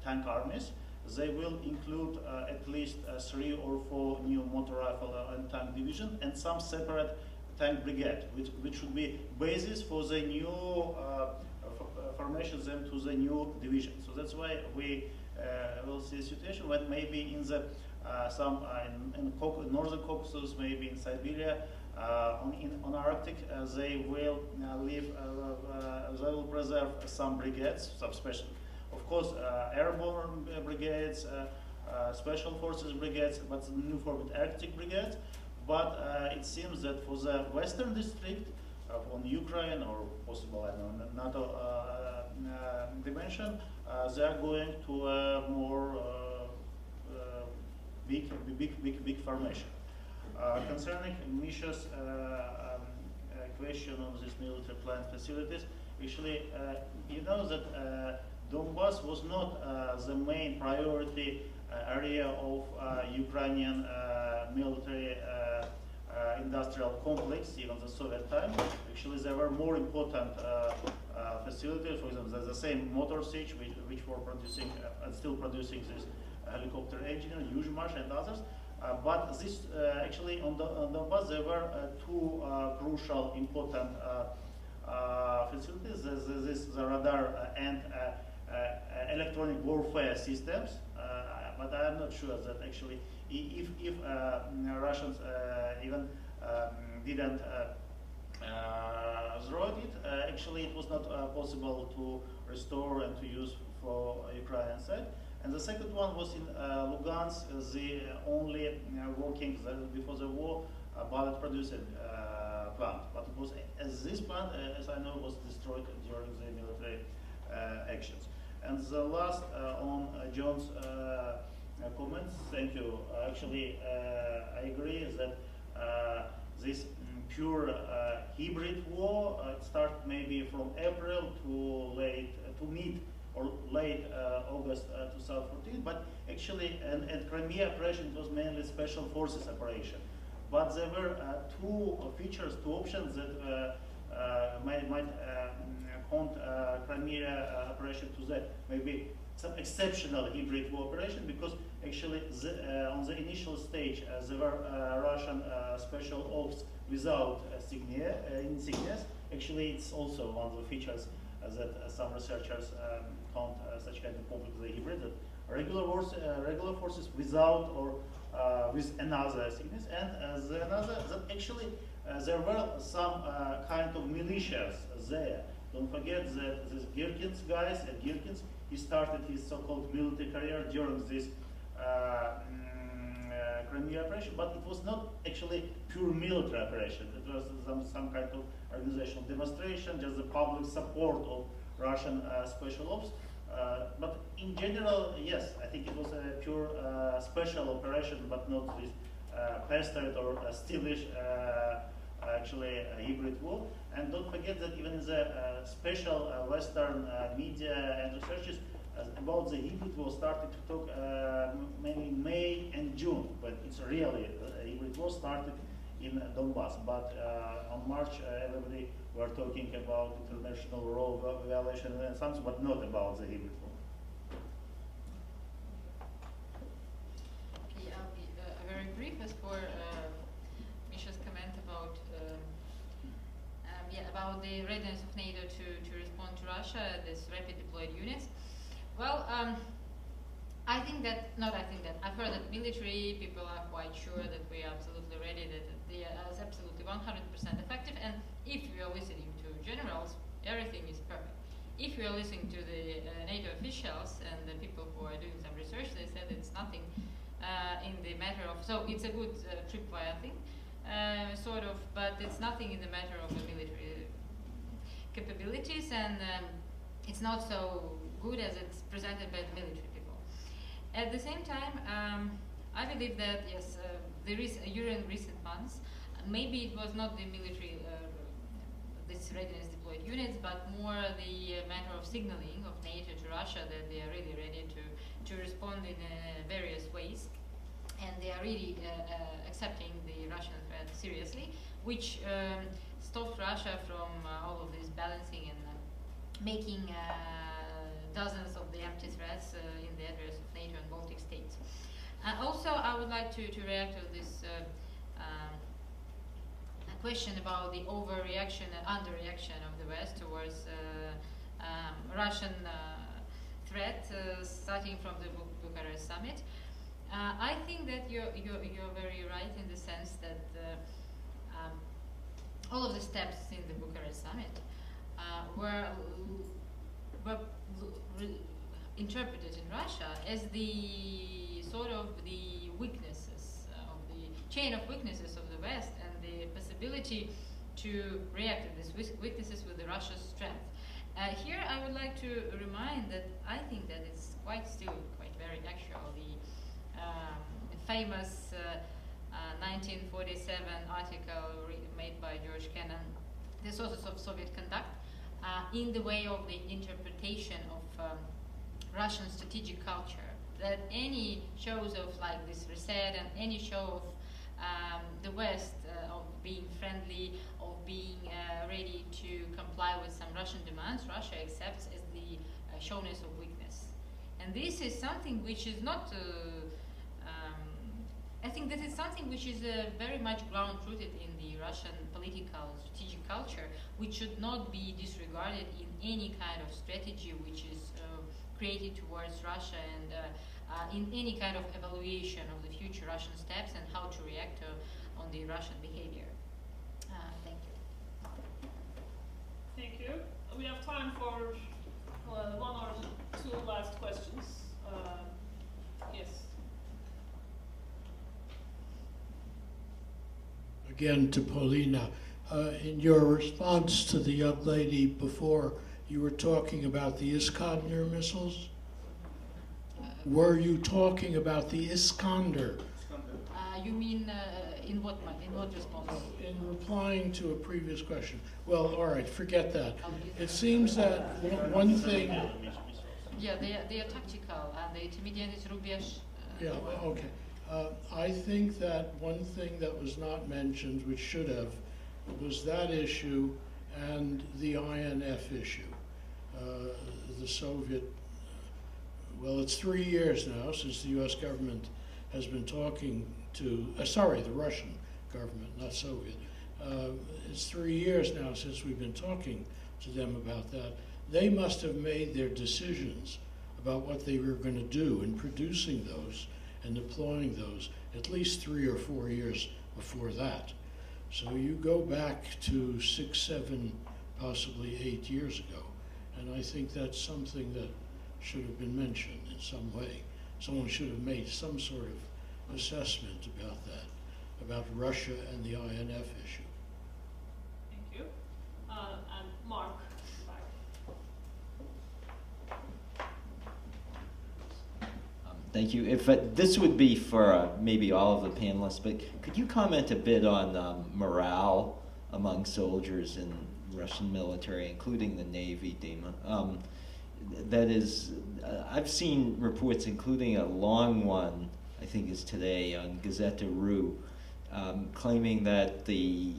tank armies, they will include at least 3 or 4 new motor rifle and tank division and some separate tank brigade, which should be basis for the new formations and to the new division. So that's why we will see a situation when maybe in the in northern Caucasus, maybe in Siberia, on Arctic, they will leave. They will preserve some brigades, some special, of course, airborne brigades, special forces brigades, but new formed Arctic brigades. But it seems that for the western district on Ukraine or possible NATO dimension, they are going to a more big formation. Concerning Misha's question on these military plant facilities, actually, you know that Donbass was not the main priority area of Ukrainian military industrial complex, even the Soviet time. Actually, there were more important facilities. For example, the same motor siege, which were producing and still producing this helicopter engine, Yuzhmash and others. But this actually on Donbass there were 2 crucial important facilities. The radar and electronic warfare systems. But I am not sure that actually, if Russians even didn't destroyed it. Actually, it was not possible to restore and to use for Ukrainian side. And the second one was in Lugansk, the only working before the war bullet producing plant. But it was, this plant, as I know, was destroyed during the military actions. And the last on John's comments, thank you. Actually, I agree that this pure hybrid war started maybe from April to mid or late August 2014. But actually, and Crimea operation was mainly special forces operation. But there were two features, two options that might count Crimea operation to that. Maybe some exceptional hybrid war operation, because actually on the initial stage there were Russian special ops without insignias. Actually, it's also one of the features that some researchers count such kind of conflict as a hybrid, that regular forces without or with another insignias, and the another that actually there were some kind of militias there. Don't forget that this Girkin's guys at Girkin's, he started his so-called military career during this Crimea operation, but it was not actually pure military operation. It was some kind of organizational demonstration, just the public support of Russian special ops. But in general, yes, I think it was a pure special operation, but not this pestered or stylish actually a hybrid war. And don't forget that even in the special Western media and researchers about the hybrid war started to talk mainly May and June, but it's really a hybrid war started in Donbass. But on March, everybody were talking about international law violation and something, but not about the hybrid war. Okay, I'll be very brief as for Misha's comment about about the readiness of NATO to respond to Russia, this rapid deployed units. Well, I've heard that military people are quite sure that we are absolutely ready, that they are absolutely 100% effective, and if you are listening to generals, everything is perfect. If you are listening to the NATO officials and the people who are doing some research, they said it's nothing in the matter of, so it's a good tripwire thing, sort of, but it's nothing in the matter of the military capabilities, and it's not so good as it's presented by the military people. At the same time, I believe that, yes, there is during recent months, maybe it was not the military, this readiness deployed units, but more the matter of signaling of NATO to Russia that they are really ready to respond in various ways, and they are really accepting the Russian threat seriously, which stopped Russia from all of this balancing and making dozens of the empty threats in the address of NATO and Baltic states. Also, I would like to react to this question about the overreaction and underreaction of the West towards Russian threat, starting from the Bucharest summit. I think that you're very right in the sense that all of the steps in the Bucharest summit were interpreted in Russia as the sort of the weaknesses of the chain of weaknesses of the West, and the possibility to react to these weaknesses with the Russia's strength. Here I would like to remind that I think that it's still quite very actual. The famous 1947 article made by George Kennan, The Sources of Soviet Conduct, in the way of the interpretation of Russian strategic culture, that any shows of like this reset and any show of the West of being friendly, of being ready to comply with some Russian demands, Russia accepts as the showness of weakness. And this is something which is not, I think that is something which is very much ground-rooted in the Russian political strategic culture, which should not be disregarded in any kind of strategy which is created towards Russia, and in any kind of evaluation of the future Russian steps and how to react on the Russian behavior. Thank you. Thank you. We have time for one or two last questions. Yes. Again to Polina. In your response to the young lady before, you were talking about the Iskander missiles? Were you talking about the Iskander? You mean in what response? In replying to a previous question. Well, all right, forget that. It seems that one thing... Yeah, they are tactical and the intermediate rubieж. Yeah, okay. I think that one thing that was not mentioned, which should have, was that issue and the INF issue. The Soviet, well, it's 3 years now since the US government has been talking to, the Russian government, not Soviet. It's 3 years now since we've been talking to them about that. They must have made their decisions about what they were going to do in producing those and deploying those at least 3 or 4 years before that. So you go back to 6, 7, possibly 8 years ago, and I think that's something that should have been mentioned in some way. Someone should have made some sort of assessment about that, about Russia and the INF issue. Thank you. And Mark. Thank you. If this would be for maybe all of the panelists, but could you comment a bit on morale among soldiers in Russian military, including the Navy, Dima? That is, I've seen reports, including a long one, I think is today, on Gazeta.ru, claiming that the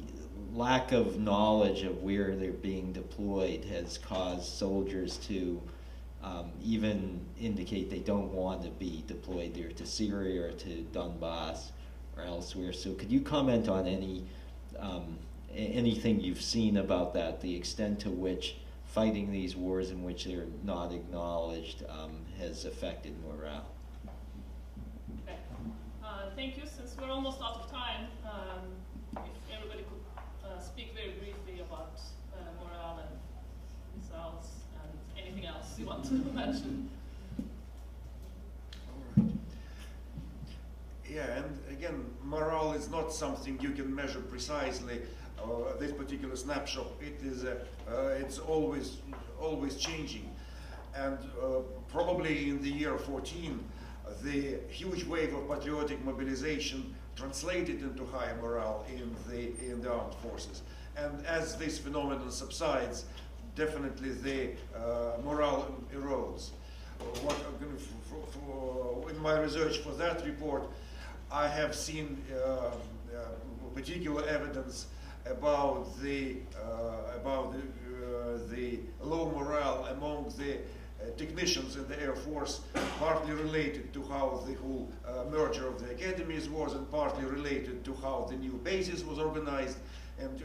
lack of knowledge of where they're being deployed has caused soldiers to even indicate they don't want to be deployed there to Syria or to Donbass or elsewhere. So could you comment on anything you've seen about that, the extent to which fighting these wars in which they're not acknowledged has affected morale? Okay. Thank you. Since we're almost out of time, if everybody could speak very briefly about morale and missiles and anything else you want to mention. All right. Yeah, and again, morale is not something you can measure precisely. This particular snapshot, it's always changing, and probably in the year 14, the huge wave of patriotic mobilization translated into higher morale in the armed forces. And as this phenomenon subsides, definitely the morale erodes. In my research for that report, I have seen particular evidence about the low morale among the technicians in the Air Force, partly related to how the whole merger of the academies was, and partly related to how the new bases was organized, and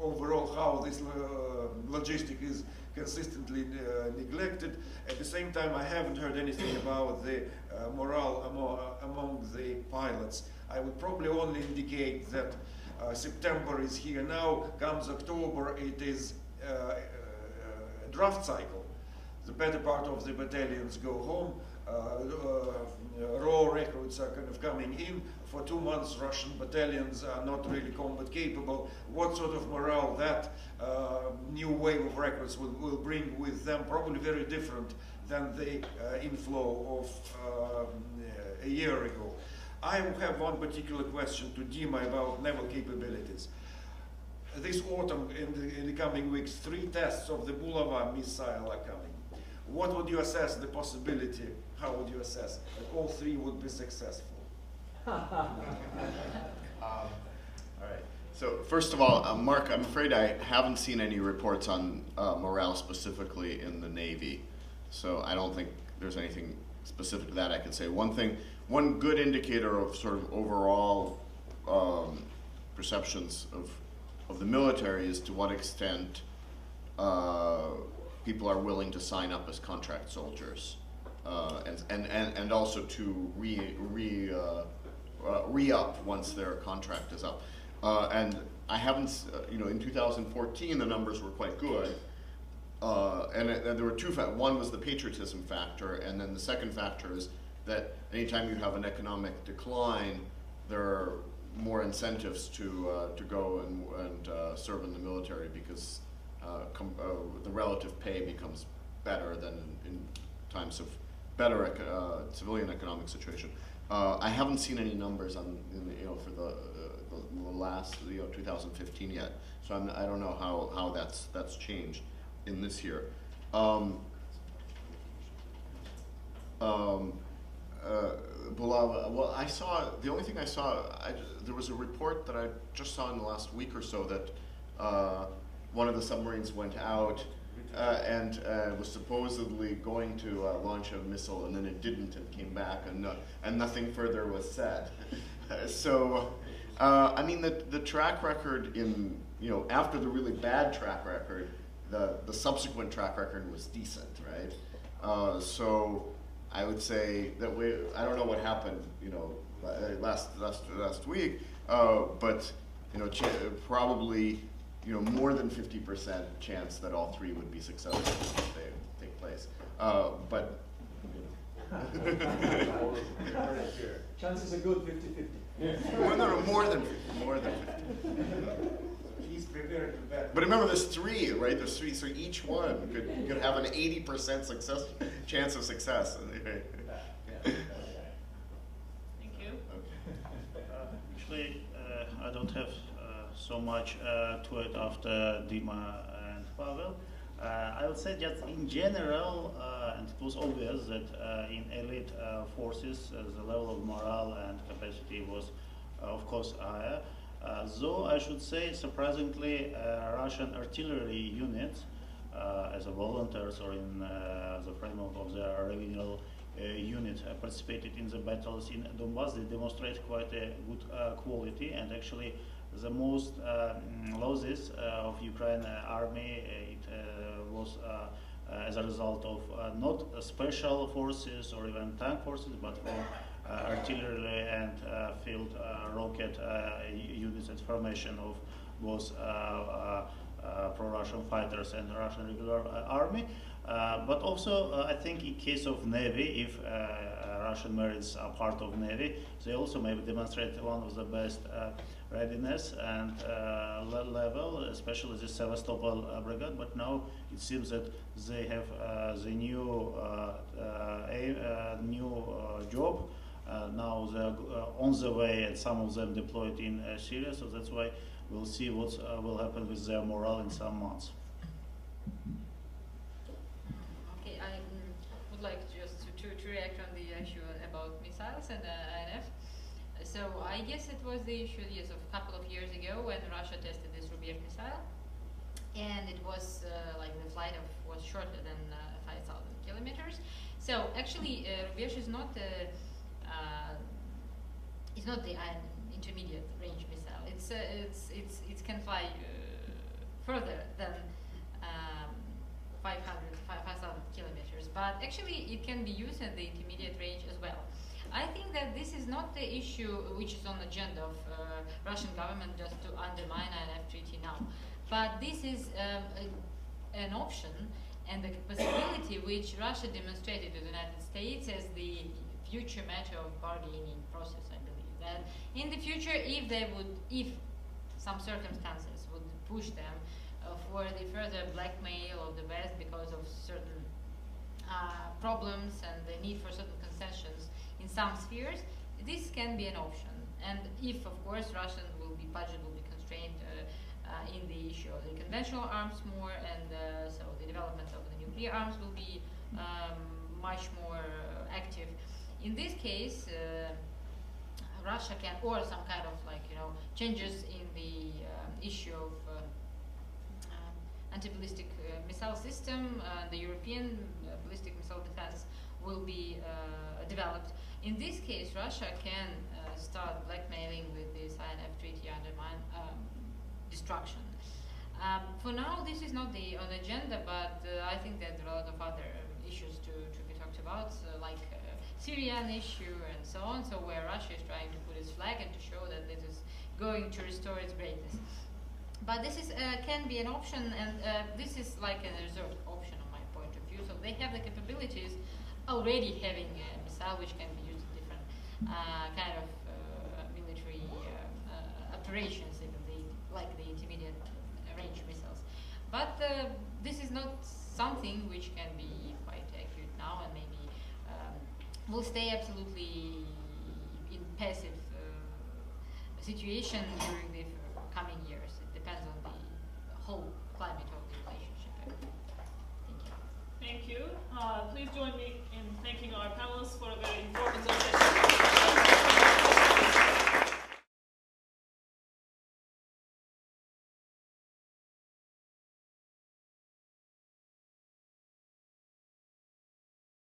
overall how this logistic is consistently neglected. At the same time, I haven't heard anything about the morale among the pilots. I would probably only indicate that September is here now. Comes October, it is a draft cycle. The better part of the battalions go home. Raw recruits are kind of coming in. For 2 months, Russian battalions are not really combat capable. What sort of morale that new wave of recruits will bring with them? Probably very different than the inflow of a year ago. I have one particular question to Dima about naval capabilities. This autumn, in the coming weeks, 3 tests of the Bulava missile are coming. What would you assess the possibility? How would you assess that all 3 would be successful? All right. So first of all, Mark, I'm afraid I haven't seen any reports on morale specifically in the Navy. So I don't think there's anything specific to that I can say. One good indicator of sort of overall perceptions of the military is to what extent people are willing to sign up as contract soldiers, and also to re-up once their contract is up. And I haven't, in 2014 the numbers were quite good. And there were two factors. One was the patriotism factor, and then the second factor is that anytime you have an economic decline, there are more incentives to go and serve in the military, because the relative pay becomes better than in times of better civilian economic situation. I haven't seen any numbers on for the last 2015 yet, so I don't know how that's changed in this year. Well, I saw, the only thing I saw, there was a report that I just saw in the last week or so that one of the submarines went out and was supposedly going to launch a missile, and then it didn't and came back, and nothing further was said. So, I mean, the track record in, after the really bad track record, the subsequent track record was decent, right? So I would say that I don't know what happened, last week, but probably more than 50% chance that all three would be successful if they take place. But chances are good 50-50. No, more than 50. He's prepared to bet. But remember, there's three, right? There's three, so each one could have an 80% chance of success. Thank you. Actually, I don't have so much to it after Dima and Pavel. I would say just in general, and it was obvious that in elite forces, the level of morale and capacity was, of course, higher. Though I should say, surprisingly, Russian artillery units, as a volunteers or in the framework of the regional unit, participated in the battles in Donbass. They demonstrate quite a good quality, and actually the most losses of Ukraine army, it was as a result of not special forces or even tank forces, but for artillery and field rocket units and formation of both pro-Russian fighters and Russian regular army. But also, I think in case of Navy, if Russian Marines are part of Navy, they also maybe demonstrate one of the best readiness and level, especially the Sevastopol brigade. But now it seems that they have the new job. Now they're on the way, and some of them deployed in Syria. So that's why we'll see what will happen with their morale in some months. Okay, I would like just to react on the issue about missiles and INF. So I guess it was the issue, yes, of a couple of years ago when Russia tested this Rubiev missile, and it was like the flight was shorter than 5,000 kilometers. So actually, Rubiev is not the intermediate range missile. It can fly further than 5,000 kilometers, but actually it can be used in the intermediate range as well. I think that this is not the issue which is on the agenda of Russian government just to undermine INF treaty now, but this is an option and a possibility which Russia demonstrated to the United States as the future matter of bargaining process. I believe that in the future, if some circumstances would push them for the further blackmail of the West because of certain problems and the need for certain concessions in some spheres, this can be an option. And if, of course, Russian budget will be constrained in the issue of the conventional arms more, and so the development of the nuclear arms will be much more active. In this case, Russia can, or some kind of changes in the issue of anti-ballistic missile system, the European ballistic missile defense will be developed. In this case, Russia can start blackmailing with this INF treaty, undermine destruction. For now, this is not on the agenda, but I think that there are a lot of other issues to be talked about, like Syrian issue and so on, so where Russia is trying to put its flag and to show that it is going to restore its greatness. But this is can be an option, and this is like a reserved option on my point of view. So they have the capabilities already having a missile which can be used in different kind of military operations, even like the intermediate range missiles. But this is not something which can be quite acute now, and maybe will stay absolutely in passive situation during the coming years. It depends on the whole climate of the relationship. Thank you. Thank you. Please join me in thanking our panelists for a very informative session.